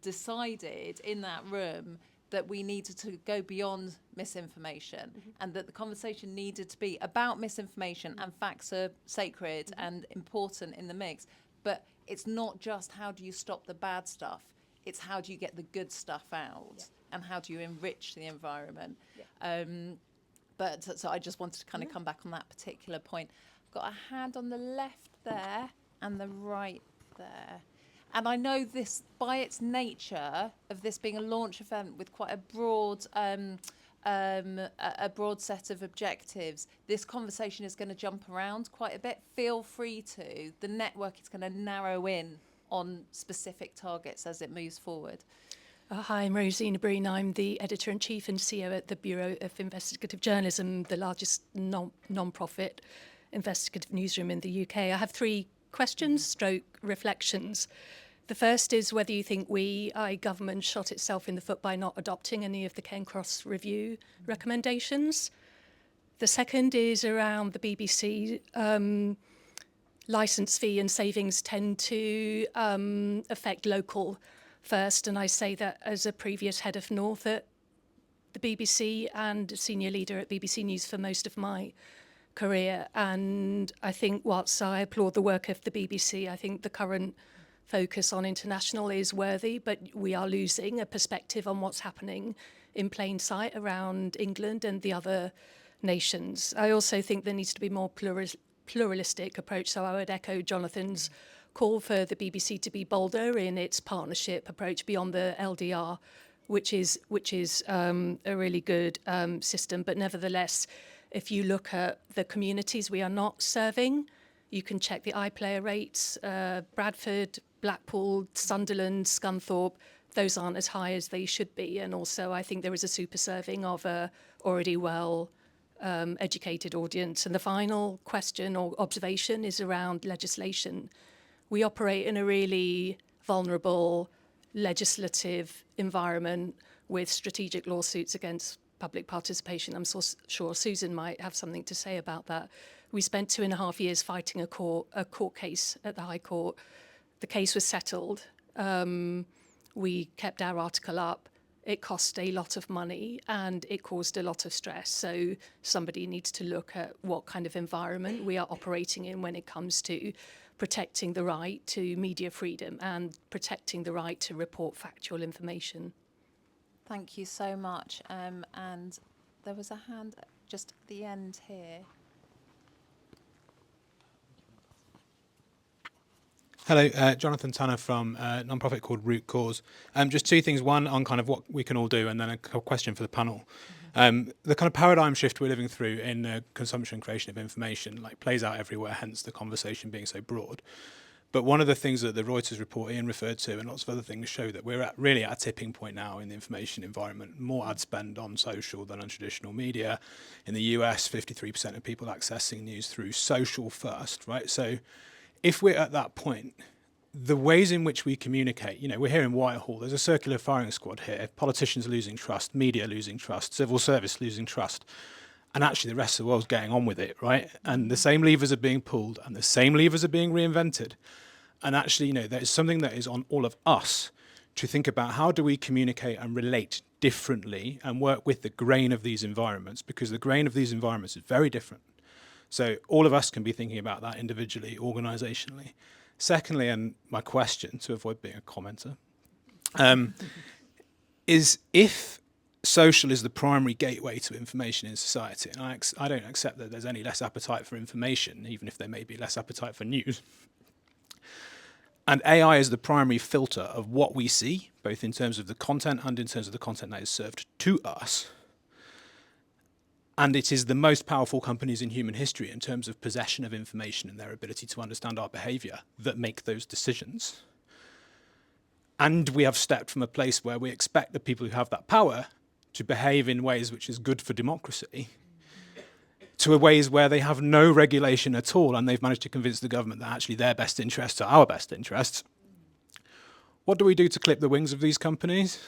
decided in that room that we needed to go beyond misinformation, and that the conversation needed to be about misinformation, and facts are sacred and important in the mix. But it's not just how do you stop the bad stuff, it's how do you get the good stuff out, and how do you enrich the environment. So I just wanted to kind of come back on that particular point. Got a hand on the left there and the right there. And I know this, by its nature of this being a launch event with quite a broad set of objectives, this conversation is going to jump around quite a bit. Feel free to. The network is going to narrow in on specific targets as it moves forward.
Hi, I'm Rosina Breen. I'm the Editor-in-Chief and CEO at the Bureau of Investigative Journalism, the largest non-profit investigative newsroom in the UK. I have 3 questions, reflections. The first is whether you think government shot itself in the foot by not adopting any of the Ken Cross review recommendations. The second is around the BBC. Licence fee and savings tend to affect local first, and I say that as a previous head of North at the BBC and a senior leader at BBC News for most of my career. And I think whilst I applaud the work of the BBC, I think the current focus on international is worthy, but we are losing a perspective on what's happening in plain sight around England and the other nations. I also think there needs to be more pluralistic approach, so I would echo Jonathan's call for the BBC to be bolder in its partnership approach beyond the LDR, which is a really good system. But nevertheless, if you look at the communities we are not serving, you can check the iPlayer rates. Bradford, Blackpool, Sunderland, Scunthorpe, those aren't as high as they should be. And also I think there is a super serving of a already well educated audience. And the final question or observation is around legislation. We operate in a really vulnerable legislative environment with strategic lawsuits against public participation. I'm sure Susan might have something to say about that. We spent 2.5 years fighting a court case at the High Court. The case was settled. We kept our article up. It cost a lot of money and it caused a lot of stress. So somebody needs to look at what kind of environment we are operating in when it comes to protecting the right to media freedom and protecting the right to report factual information.
Thank you so much. And there was a hand just at the end here.
Hello, Jonathan Tanner from a non-profit called Root Cause. Just two things. One on kind of what we can all do, and then a question for the panel. The kind of paradigm shift we're living through in the consumption and creation of information plays out everywhere, hence the conversation being so broad. But one of the things that the Reuters report Ian referred to and lots of other things show that we're really at a tipping point now in the information environment. More ad spend on social than on traditional media. In the US, 53% of people accessing news through social first, right? So if we're at that point, the ways in which we communicate, we're here in Whitehall, there's a circular firing squad here, politicians losing trust, media losing trust, civil service losing trust, and actually the rest of the world's getting on with it, right? And the same levers are being pulled and the same levers are being reinvented. And actually, there's something that is on all of us to think about how do we communicate and relate differently and work with the grain of these environments, because the grain of these environments is very different. So all of us can be thinking about that individually, organisationally. Secondly, and my question, to avoid being a commenter, is if social is the primary gateway to information in society, and I don't accept that there's any less appetite for information, even if there may be less appetite for news, and AI is the primary filter of what we see, both in terms of the content and in terms of the content that is served to us, and it is the most powerful companies in human history in terms of possession of information and their ability to understand our behaviour that make those decisions. And we have stepped from a place where we expect the people who have that power to behave in ways which is good for democracy to a ways where they have no regulation at all and they've managed to convince the government that actually their best interests are our best interests. What do we do to clip the wings of these companies?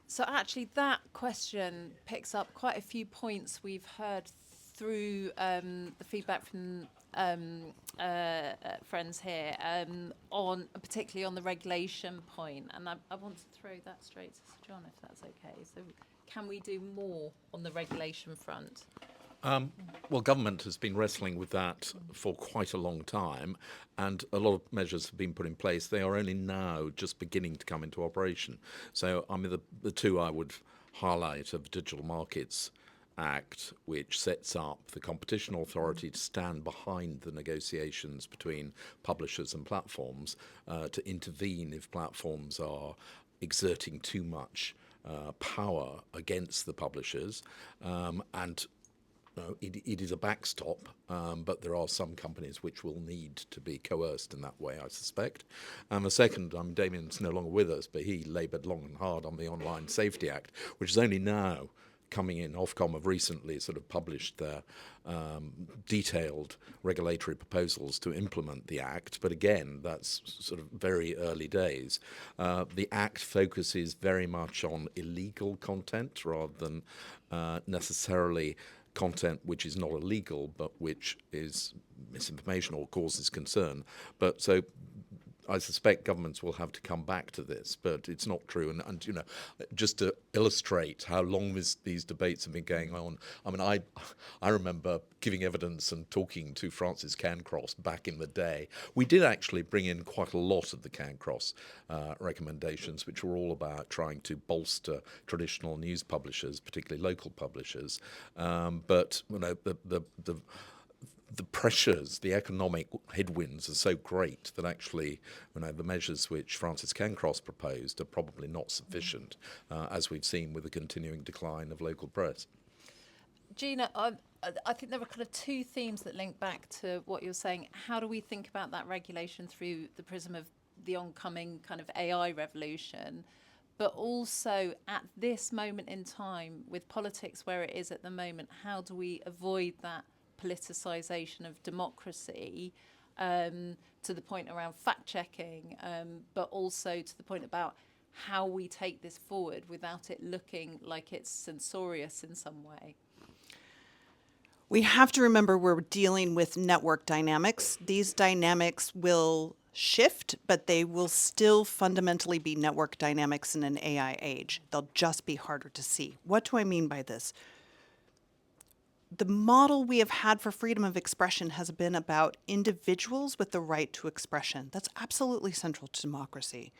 So actually that question picks up quite a few points we've heard through the feedback from friends here, particularly on the regulation point. And I want to throw that straight to Sir John, if that's okay. So can we do more on the regulation front?
Well, government has been wrestling with that for quite a long time, and a lot of measures have been put in place. They are only now just beginning to come into operation. So, I mean, the two I would highlight are the Digital Markets Act, which sets up the Competition Authority to stand behind the negotiations between publishers and platforms to intervene if platforms are exerting too much power against the publishers, and it is a backstop, but there are some companies which will need to be coerced in that way, I suspect. And the second, Damien's no longer with us, but he laboured long and hard on the Online Safety Act, which is only now coming in. Ofcom have recently sort of published their detailed regulatory proposals to implement the Act, but again, that's sort of very early days. The Act focuses very much on illegal content rather than necessarily content which is not illegal but which is misinformation or causes concern. But so I suspect governments will have to come back to this, but it's not true. And just to illustrate how long these debates have been going on, I mean, I remember giving evidence and talking to Francis Cairncross back in the day. We did actually bring in quite a lot of the Cairncross recommendations, which were all about trying to bolster traditional news publishers, particularly local publishers. But the pressures, the economic headwinds are so great that actually, the measures which Francis Cairncross proposed are probably not sufficient, as we've seen with the continuing decline of local press.
Gina, I think there are kind of two themes that link back to what you're saying. How do we think about that regulation through the prism of the oncoming kind of AI revolution? but also at this moment in time, with politics where it is at the moment, how do we avoid that politicisation of democracy, to the point around fact checking, but also to the point about how we take this forward without it looking like it's censorious in some way.
We have to remember we're dealing with network dynamics. These dynamics will shift, but they will still fundamentally be network dynamics in an AI age. They'll just be harder to see. What do I mean by this? The model we have had for freedom of expression has been about individuals with the right to expression. That's absolutely central to democracy.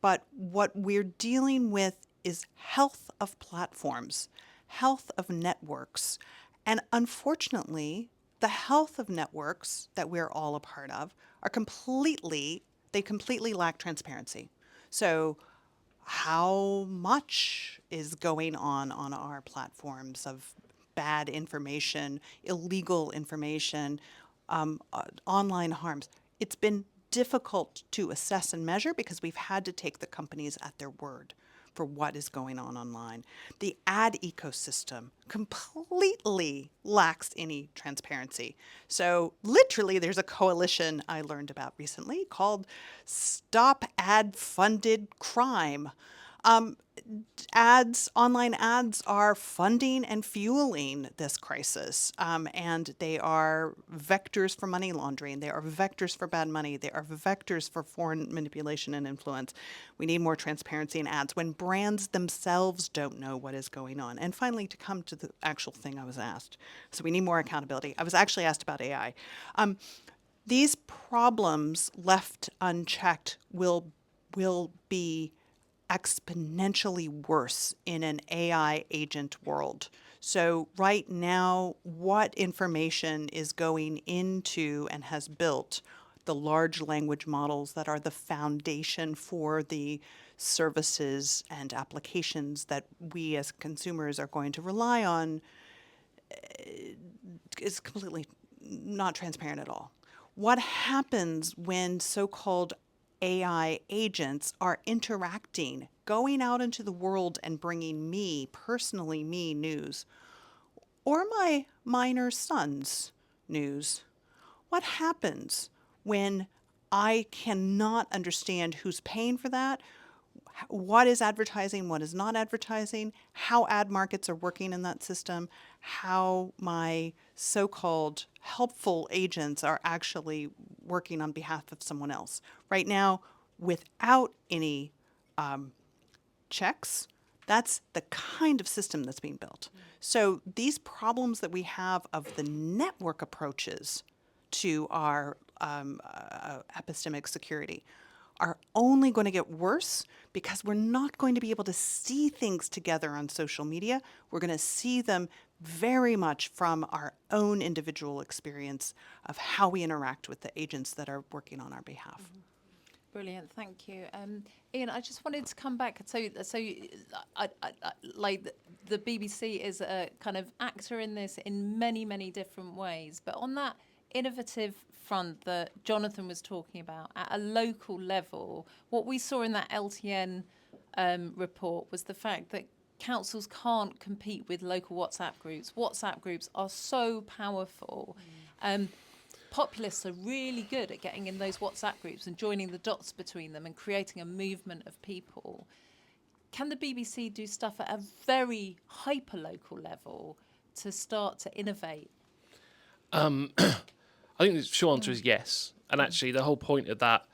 But what we're dealing with is health of platforms, health of networks. And unfortunately, the health of networks that we're all a part of they completely lack transparency. So how much is going on our platforms of bad information, illegal information, online harms? It's been difficult to assess and measure because we've had to take the companies at their word for what is going on online. The ad ecosystem completely lacks any transparency. So literally there's a coalition I learned about recently called Stop Ad Funded Crime. Online ads are funding and fueling this crisis, and they are vectors for money laundering. They are vectors for bad money. They are vectors for foreign manipulation and influence. We need more transparency in ads when brands themselves don't know what is going on. And finally, to come to the actual thing I was asked. So we need more accountability. I was actually asked about AI. These problems left unchecked will be exponentially worse in an AI agent world. So right now, what information is going into and has built the large language models that are the foundation for the services and applications that we as consumers are going to rely on is completely not transparent at all. What happens when so-called AI agents are interacting, going out into the world and bringing me, personally me, news, or my minor son's news? What happens when I cannot understand who's paying for that, what is advertising, what is not advertising, how ad markets are working in that system, how my so-called helpful agents are actually working on behalf of someone else. Right now, without any checks, that's the kind of system that's being built. So these problems that we have of the network approaches to our epistemic security are only going to get worse because we're not going to be able to see things together on social media. We're going to see them very much from our own individual experience of how we interact with the agents that are working on our behalf.
Brilliant, thank you. Ian, I just wanted to come back. Like the BBC is a kind of actor in this in many, many different ways. But on that innovative front that Jonathan was talking about at a local level, what we saw in that LTN report was the fact that councils can't compete with local WhatsApp groups. WhatsApp groups are so powerful. Populists are really good at getting in those WhatsApp groups and joining the dots between them and creating a movement of people. Can the BBC do stuff at a very hyper-local level to start to innovate?
I think the short answer is yes. And actually, the whole point of that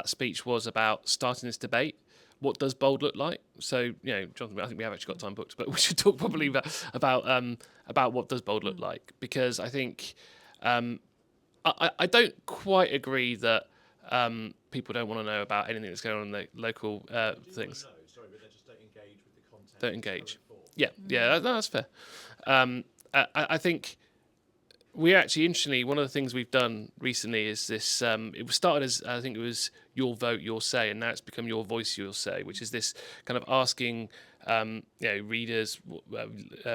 speech was about starting this debate. What does bold look like? So, Jonathan, I think we have actually got time booked, but we should talk probably about what does bold look like, because I think I don't quite agree that people don't want to know about anything that's going on in the local things.
Sorry, but they just don't engage with the content.
Don't engage. Yeah, that's fair. I think we actually, interestingly, one of the things we've done recently is this. It was started as, I think it was your vote, your say, and now it's become your voice, your say, which is this kind of asking, readers,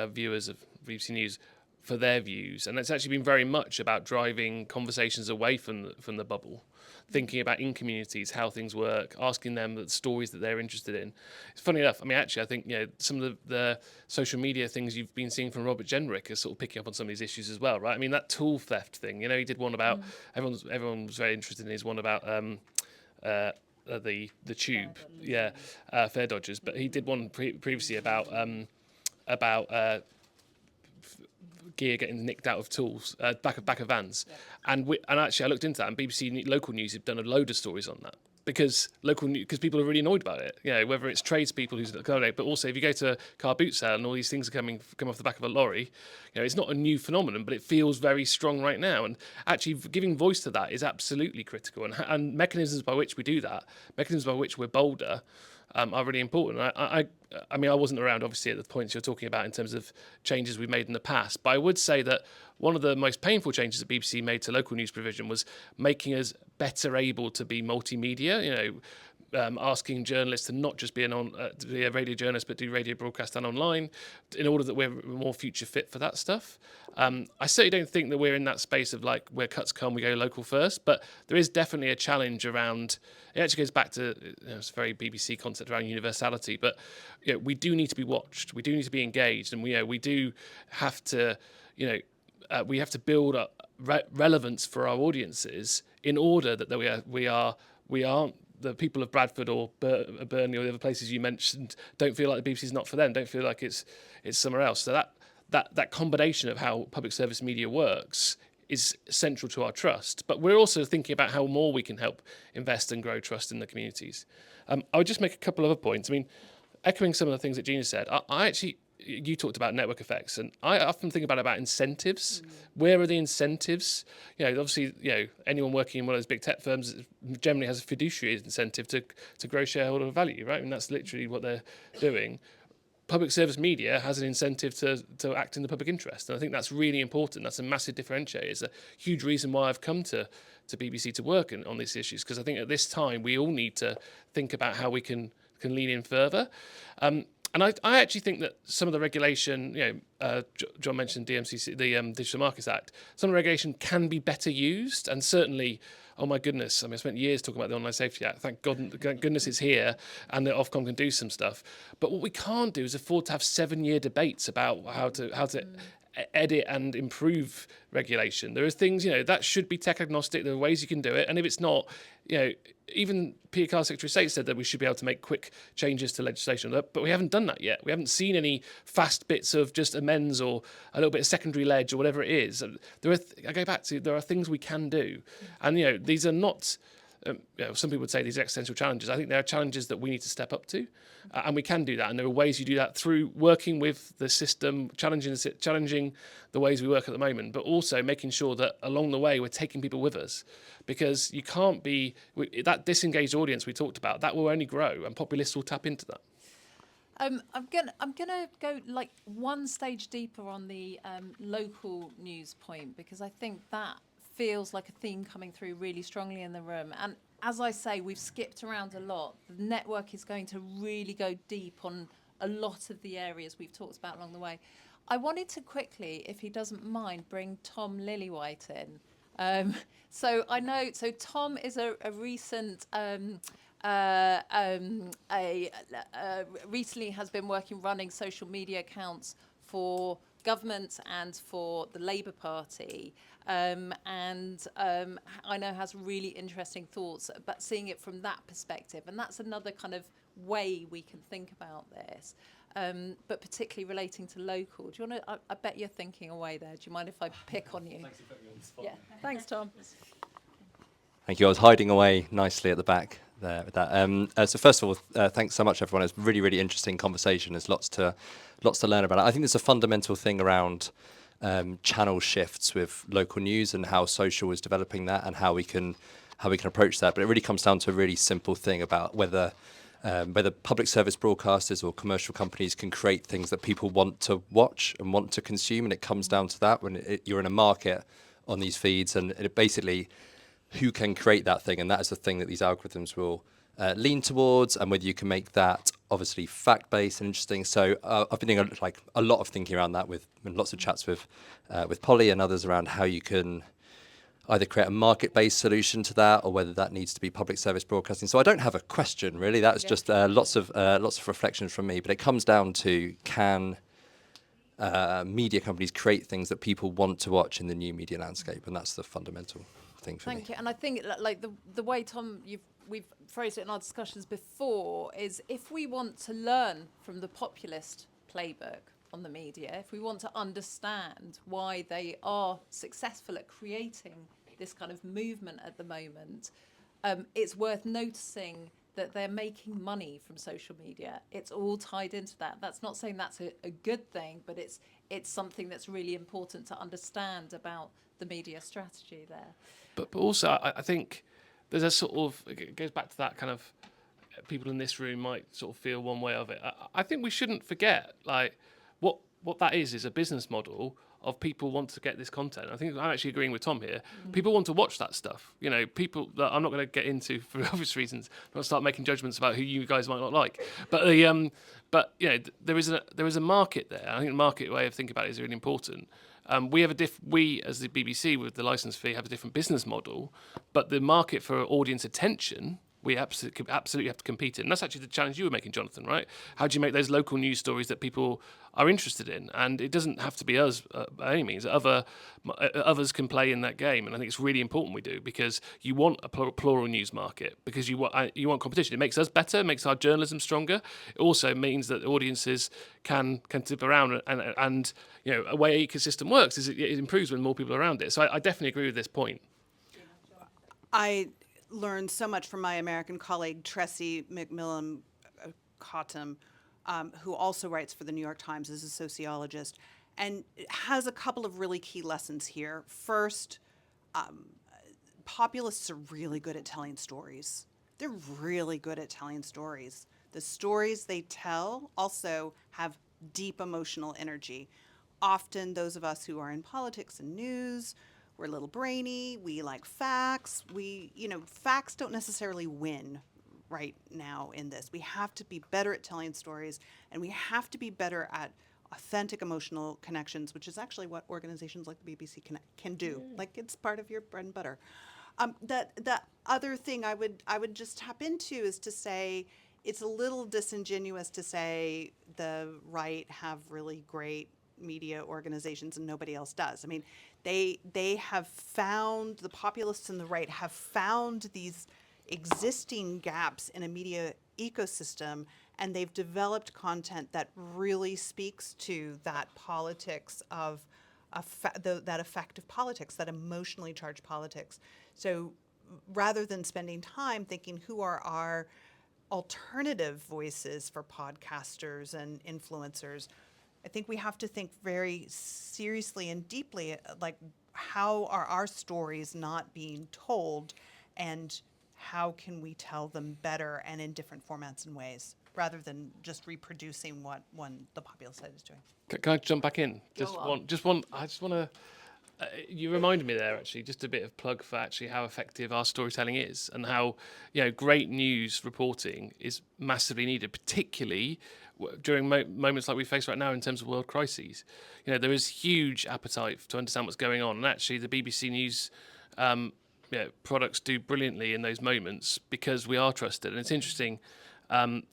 viewers of BBC News for their views, and it's actually been very much about driving conversations away from the bubble, thinking about in communities how things work, asking them the stories that they're interested in. It's funny enough. I mean, actually, I think some of the social media things you've been seeing from Robert Jenrick are sort of picking up on some of these issues as well, right? I mean, that tool theft thing. He did one about everyone was very interested in his one about the tube, fare dodgers. But he did one previously about gear getting nicked out of tools, back of vans, and actually I looked into that, and BBC local news have done a load of stories on that because people are really annoyed about it. Whether it's tradespeople who's but also if you go to a car boot sale and all these things come off the back of a lorry, it's not a new phenomenon, but it feels very strong right now. And actually giving voice to that is absolutely critical. And mechanisms by which we do that, mechanisms by which we're bolder, are really important. I mean, I wasn't around, obviously, at the points you're talking about in terms of changes we've made in the past, but I would say that one of the most painful changes that BBC made to local news provision was making us better able to be multimedia, asking journalists to not just be to be a radio journalist, but do radio broadcast and online, in order that we're more future fit for that stuff. I certainly don't think that we're in that space of like where cuts come, we go local first, but there is definitely a challenge around. It actually goes back to it's a very BBC concept around universality, but we do need to be watched, we do need to be engaged, and we do have to we have to build up relevance for our audiences in order that we aren't the people of Bradford or Burnley or the other places you mentioned don't feel like the BBC's not for them, don't feel like it's somewhere else. So that combination of how public service media works is central to our trust. But we're also thinking about how more we can help invest and grow trust in the communities. I would just make a couple of other points. I mean, echoing some of the things that Gina said, you talked about network effects, and I often think about incentives. Where are the incentives? Obviously, anyone working in one of those big tech firms generally has a fiduciary incentive to grow shareholder value, right? And that's literally what they're doing. Public service media has an incentive to act in the public interest, and I think that's really important. That's a massive differentiator. It's a huge reason why I've come to BBC to work on these issues, because I think at this time we all need to think about how we can lean in further. And I actually think that some of the regulation, John mentioned DMCC, the Digital Markets Act, some of the regulation can be better used, and certainly, oh my goodness, I spent years talking about the Online Safety Act. Thank goodness it's here, and that Ofcom can do some stuff. But what we can't do is afford to have 7-year debates about how to edit and improve regulation. There are things, that should be tech agnostic. There are ways you can do it, and if it's not, even Peter Carr, Secretary of State, said that we should be able to make quick changes to legislation, but we haven't done that yet. We haven't seen any fast bits of just amends or a little bit of secondary ledge or whatever it is. I go back to, there are things we can do, and these are not. Some people would say these are existential challenges. I think there are challenges that we need to step up to, and we can do that. And there are ways you do that through working with the system, challenging the ways we work at the moment, but also making sure that along the way we're taking people with us, because you can't be that disengaged audience we talked about. That will only grow, and populists will tap into that.
I'm gonna go like one stage deeper on the local news point, because I think that feels like a theme coming through really strongly in the room. And as I say, we've skipped around a lot. The network is going to really go deep on a lot of the areas we've talked about along the way. I wanted to quickly, if he doesn't mind, bring Tom Lillywhite in. So Tom is a recent, recently has been running social media accounts for government and for the Labour Party, and I know has really interesting thoughts about seeing it from that perspective, and that's another kind of way we can think about this, but particularly relating to local. Do you want to? I bet you're thinking away there. Do you mind if I pick on you?
Thanks for putting me on the spot.
Yeah, thanks, Tom.
Thank you. I was hiding away nicely at the back there with that. So first of all, thanks so much, everyone. It's a really, really interesting conversation. There's lots to learn about it. I think there's a fundamental thing around channel shifts with local news and how social is developing that and how we can approach that. But it really comes down to a really simple thing about whether public service broadcasters or commercial companies can create things that people want to watch and want to consume. And it comes down to that when you're in a market on these feeds, and it basically who can create that thing, and that is the thing that these algorithms will lean towards, and whether you can make that obviously fact-based and interesting. So I've been doing a lot of thinking around that with lots of chats with Polly and others around how you can either create a market-based solution to that, or whether that needs to be public service broadcasting. So I don't have a question really. That's just lots of reflections from me. But it comes down to, can media companies create things that people want to watch in the new media landscape, and that's the fundamental thing for me.
Thank you. And I think like the way, Tom, we've phrased it in our discussions before, is if we want to learn from the populist playbook on the media, if we want to understand why they are successful at creating this kind of movement at the moment, it's worth noticing that they're making money from social media. It's all tied into that. That's not saying that's a good thing, but it's something that's really important to understand about the media strategy there.
But also, I think there's a sort of, it goes back to that kind of, people in this room might sort of feel one way of it. I think we shouldn't forget, like, what that is a business model of people want to get this content. I think I'm actually agreeing with Tom here. People want to watch that stuff. You know, people that I'm not going to get into for obvious reasons. I'm not start making judgments about who you guys might not like. But there is a market there. I think the market way of thinking about it is really important. We as the BBC with the license fee have a different business model, but the market for audience attention, we absolutely have to compete in. And that's actually the challenge you were making, Jonathan, right? How do you make those local news stories that people are interested in? And it doesn't have to be us by any means. Others can play in that game, and I think it's really important we do, because you want a plural news market, because you want competition. It makes us better, it makes our journalism stronger. It also means that audiences can tip around, and you know, a way an ecosystem works is it improves when more people are around it. So I definitely agree with this point.
I learned so much from my American colleague, Tressie McMillan Cottom, who also writes for the New York Times as a sociologist, and has a couple of really key lessons here. First, populists are really good at telling stories. They're really good at telling stories. The stories they tell also have deep emotional energy. Often those of us who are in politics and news, we're a little brainy, we like facts. Facts don't necessarily win right now in this. We have to be better at telling stories, and we have to be better at authentic emotional connections, which is actually what organizations like the BBC can do. Like, it's part of your bread and butter. The other thing I would just tap into is to say, it's a little disingenuous to say the right have really great media organizations and nobody else does. I mean, they have found, the populists and the right have found these existing gaps in a media ecosystem, and they've developed content that really speaks to that politics of that effective politics, that emotionally charged politics. So rather than spending time thinking who are our alternative voices for podcasters and influencers, I think we have to think very seriously and deeply, like, how are our stories not being told, and how can we tell them better and in different formats and ways, rather than just reproducing what the populist side is doing.
Can I jump back in? I just want to. You reminded me there, actually, just a bit of plug for actually how effective our storytelling is, and how, you know, great news reporting is massively needed, particularly during moments like we face right now in terms of world crises. You know, there is huge appetite to understand what's going on, and actually the BBC News products do brilliantly in those moments because we are trusted. And it's interesting,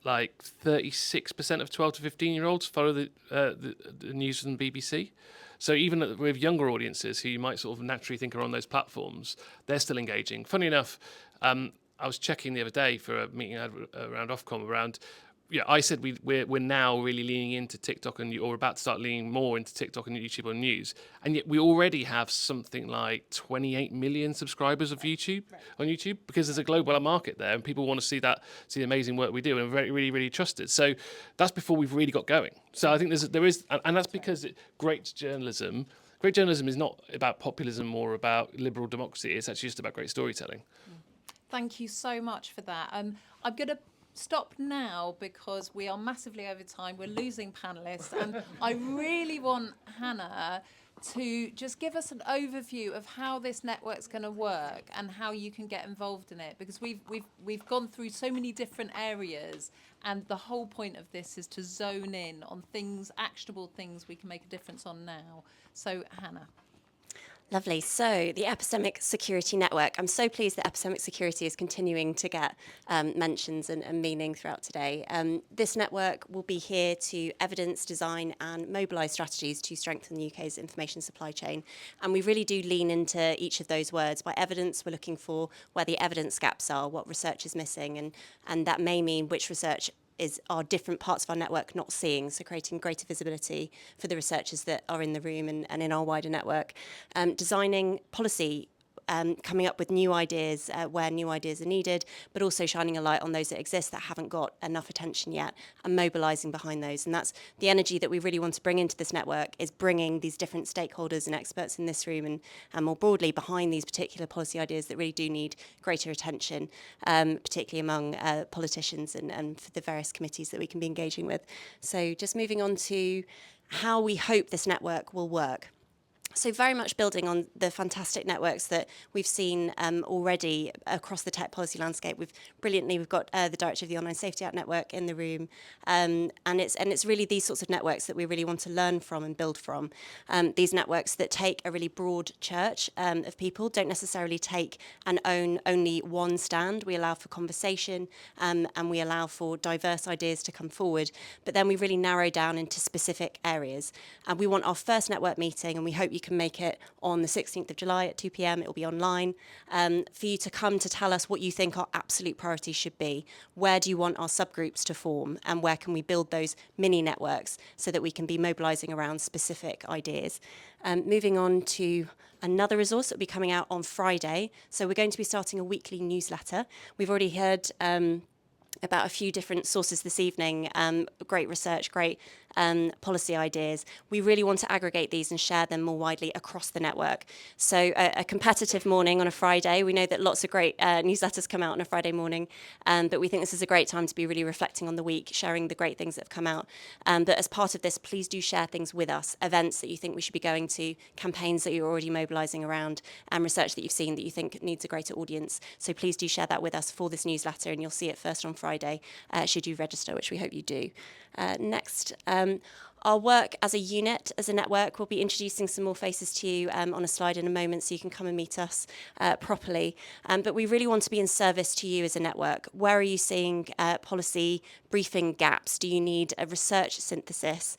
like 36% of 12 to 15-year-olds follow the news from the BBC. So even with younger audiences who you might sort of naturally think are on those platforms, they're still engaging. Funny enough, I was checking the other day for a meeting I had around Ofcom around. Yeah, I said we're now really leaning into TikTok or about to start leaning more into TikTok and YouTube on news, and yet we already have something like 28 million subscribers of YouTube on YouTube, because there's a global market there and people want to see the amazing work we do, and we're really, really trusted. So that's before we've really got going. So I think there is, and that's because great journalism is not about populism or about liberal democracy. It's actually just about great storytelling.
Thank you so much for that. I'm going to stop now because we are massively over time. We're losing panelists, and I really want Hannah to just give us an overview of how this network's going to work and how you can get involved in it, because we've gone through so many different areas, and the whole point of this is to zone in on things, actionable things we can make a difference on now. So Hannah.
Lovely. So the Epistemic Security Network. I'm so pleased that epistemic security is continuing to get mentions and meaning throughout today. This network will be here to evidence, design and mobilise strategies to strengthen the UK's information supply chain. And we really do lean into each of those words. By evidence, we're looking for where the evidence gaps are, what research is missing, and that may mean which research are different parts of our network not seeing, so creating greater visibility for the researchers that are in the room and in our wider network. Designing policy, coming up with new ideas where new ideas are needed, but also shining a light on those that exist that haven't got enough attention yet, and mobilising behind those. And that's the energy that we really want to bring into this network, is bringing these different stakeholders and experts in this room and more broadly behind these particular policy ideas that really do need greater attention, particularly among politicians and for the various committees that we can be engaging with. So just moving on to how we hope this network will work. So very much building on the fantastic networks that we've seen already across the tech policy landscape. We've got the director of the Online Safety Act network in the room, and it's really these sorts of networks that we really want to learn from and build from. These networks that take a really broad church of people, don't necessarily take and own only one stand. We allow for conversation and we allow for diverse ideas to come forward, but then we really narrow down into specific areas. And we want our first network meeting, and we hope you can make it on the 16th of July at 2 p.m. It will be online, for you to come to tell us what you think our absolute priorities should be. Where do you want our subgroups to form, and where can we build those mini networks so that we can be mobilising around specific ideas? Moving on to another resource that will be coming out on Friday. So we're going to be starting a weekly newsletter. We've already heard about a few different sources this evening, great research, great policy ideas. We really want to aggregate these and share them more widely across the network. So a competitive morning on a Friday. We know that lots of great newsletters come out on a Friday morning, but we think this is a great time to be really reflecting on the week, sharing the great things that have come out. But as part of this, please do share things with us, events that you think we should be going to, campaigns that you're already mobilising around, and research that you've seen that you think needs a greater audience. So please do share that with us for this newsletter, and you'll see it first on Friday, should you register, which we hope you do. Next, our work as a unit, as a network, we'll be introducing some more faces to you on a slide in a moment, so you can come and meet us properly. But we really want to be in service to you as a network. Where are you seeing policy briefing gaps? Do you need a research synthesis?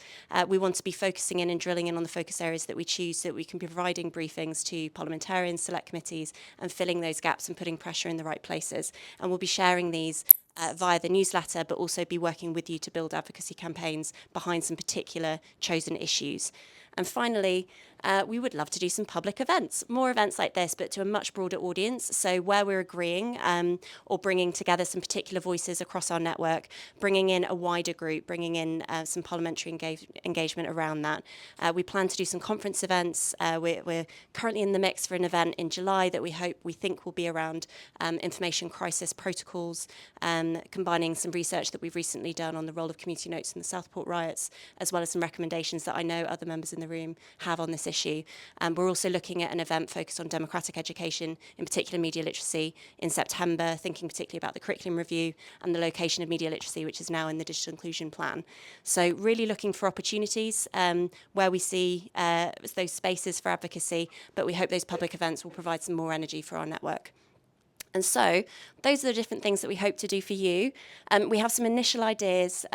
We want to be focusing in and drilling in on the focus areas that we choose, so that we can be providing briefings to parliamentarians, select committees, and filling those gaps and putting pressure in the right places. And we'll be sharing these via the newsletter, but also be working with you to build advocacy campaigns behind some particular chosen issues. And finally, we would love to do some public events, more events like this, but to a much broader audience. So where we're agreeing or bringing together some particular voices across our network, bringing in a wider group, bringing in some parliamentary engagement around that. We plan to do some conference events. We're currently in the mix for an event in July that we think will be around information crisis protocols, combining some research that we've recently done on the role of community notes in the Southport riots, as well as some recommendations that I know other members in the room have on this issue. We're also looking at an event focused on democratic education, in particular media literacy, in September, thinking particularly about the curriculum review and the location of media literacy, which is now in the digital inclusion plan. So really looking for opportunities where we see those spaces for advocacy, but we hope those public events will provide some more energy for our network. And so those are the different things that we hope to do for you. We have some initial ideas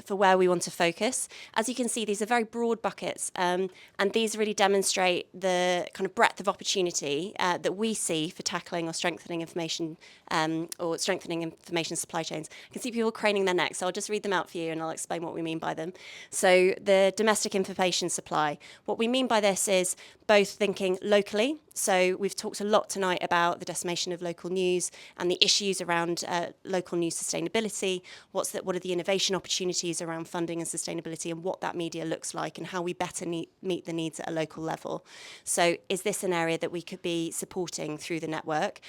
for where we want to focus. As you can see, these are very broad buckets, and these really demonstrate the kind of breadth of opportunity that we see for tackling or strengthening information supply chains. I can see people craning their necks, so I'll just read them out for you and I'll explain what we mean by them. So the domestic information supply. What we mean by this is both thinking locally So we've talked a lot tonight about the decimation of local news and the issues around local news sustainability. What are the innovation opportunities around funding and sustainability, and what that media looks like, and how we better meet the needs at a local level. So is this an area that we could be supporting through the network?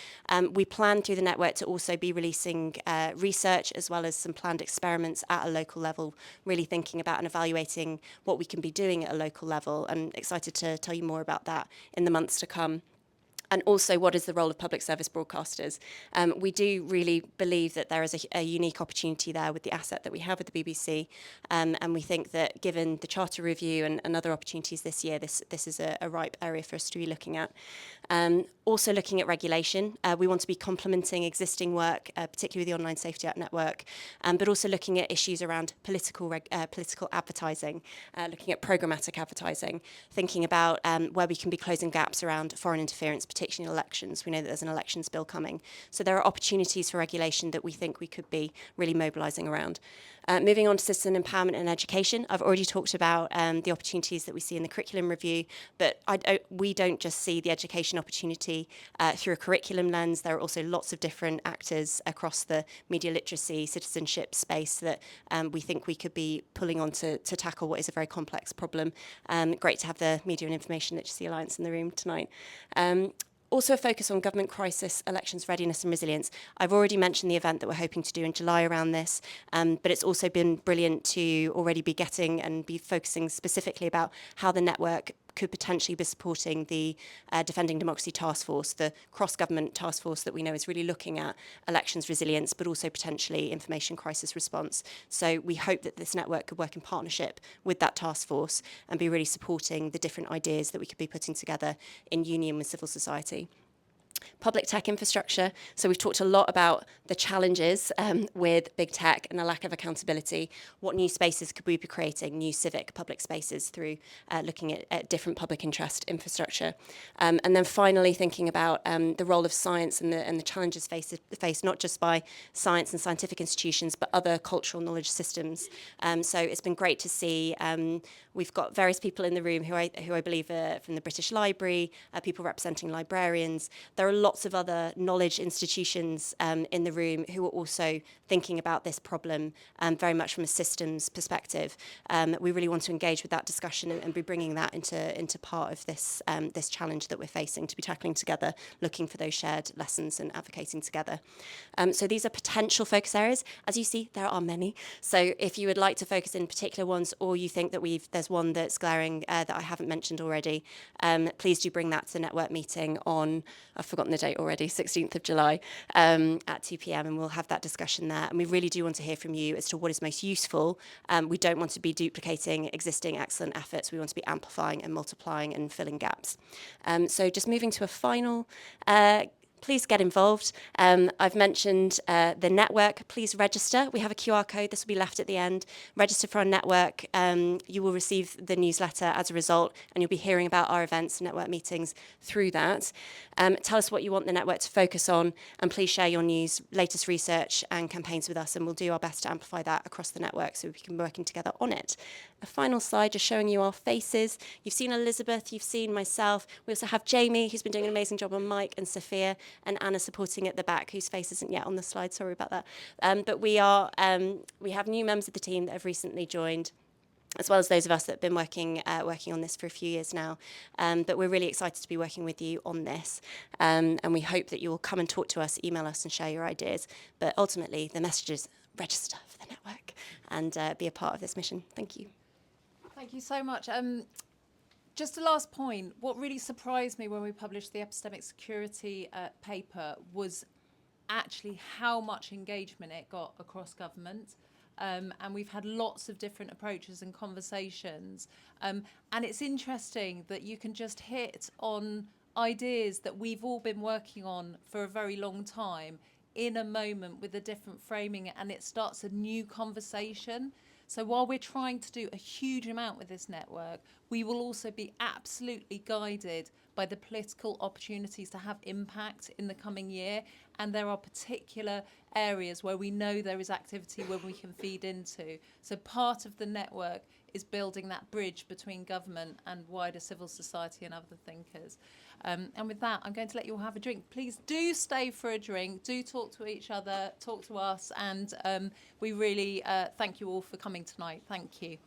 We plan through the network to also be releasing research as well as some planned experiments at a local level, really thinking about and evaluating what we can be doing at a local level, and excited to tell you more about that in the months to come. And also, what is the role of public service broadcasters? We do really believe that there is a unique opportunity there with the asset that we have with the BBC, and we think that given the Charter Review and other opportunities this year, this is a ripe area for us to be looking at. Also looking at regulation, we want to be complementing existing work, particularly with the Online Safety Act network, but also looking at issues around political advertising, looking at programmatic advertising, thinking about where we can be closing gaps around foreign interference, particularly in elections. We know that there's an elections bill coming. So there are opportunities for regulation that we think we could be really mobilising around. Moving on to citizen empowerment and education, I've already talked about the opportunities that we see in the curriculum review, but we don't just see the education opportunity through a curriculum lens. There are also lots of different actors across the media literacy, citizenship space that we think we could be pulling on to tackle what is a very complex problem. Great to have the Media and Information Literacy Alliance in the room tonight. Also a focus on government crisis, elections readiness and resilience. I've already mentioned the event that we're hoping to do in July around this, but it's also been brilliant to already be getting and be focusing specifically about how the network could potentially be supporting the Defending Democracy Task Force, the cross-government task force that we know is really looking at elections resilience, but also potentially information crisis response. So we hope that this network could work in partnership with that task force and be really supporting the different ideas that we could be putting together in union with civil society. Public tech infrastructure. So we've talked a lot about the challenges with big tech and the lack of accountability. What new spaces could we be creating, new civic public spaces through looking at different public interest infrastructure. And then finally thinking about the role of science and the challenges faced not just by science and scientific institutions, but other cultural knowledge systems. So it's been great to see. We've got various people in the room who I believe are from the British Library, people representing librarians. There are lots of other knowledge institutions in the room who are also thinking about this problem very much from a systems perspective. We really want to engage with that discussion and be bringing that into part of this challenge that we're facing, to be tackling together, looking for those shared lessons and advocating together. So these are potential focus areas. As you see, there are many. So if you would like to focus in particular ones, or you think that there's one that's glaring that I haven't mentioned already, please do bring that to the network meeting on, I've forgotten the date already, 16th of July at 2 p.m, and we'll have that discussion there. And we really do want to hear from you as to what is most useful. We don't want to be duplicating existing excellent efforts. We want to be amplifying and multiplying and filling gaps. So just moving to a final please get involved. I've mentioned the network. Please register. We have a QR code. This will be left at the end. Register for our network. You will receive the newsletter as a result, and you'll be hearing about our events and network meetings through that. Tell us what you want the network to focus on, and please share your news, latest research and campaigns with us, and we'll do our best to amplify that across the network so we can be working together on it. A final slide just showing you our faces. You've seen Elizabeth, you've seen myself. We also have Jamie, who's been doing an amazing job on mic, and Sophia, and Anna supporting at the back, whose face isn't yet on the slide. Sorry about that. But we have new members of the team that have recently joined, as well as those of us that have been working on this for a few years now. But we're really excited to be working with you on this. And we hope that you will come and talk to us, email us and share your ideas. But ultimately, the message is register for the network and be a part of this mission. Thank you.
Thank you so much. Just a last point, what really surprised me when we published the Epistemic Security paper was actually how much engagement it got across government. And we've had lots of different approaches and conversations. And it's interesting that you can just hit on ideas that we've all been working on for a very long time in a moment with a different framing, and it starts a new conversation. So while we're trying to do a huge amount with this network, we will also be absolutely guided by the political opportunities to have impact in the coming year. And there are particular areas where we know there is activity where we can feed into. So part of the network is building that bridge between government and wider civil society and other thinkers. And with that, I'm going to let you all have a drink. Please do stay for a drink. Do talk to each other, talk to us, and we really thank you all for coming tonight. Thank you.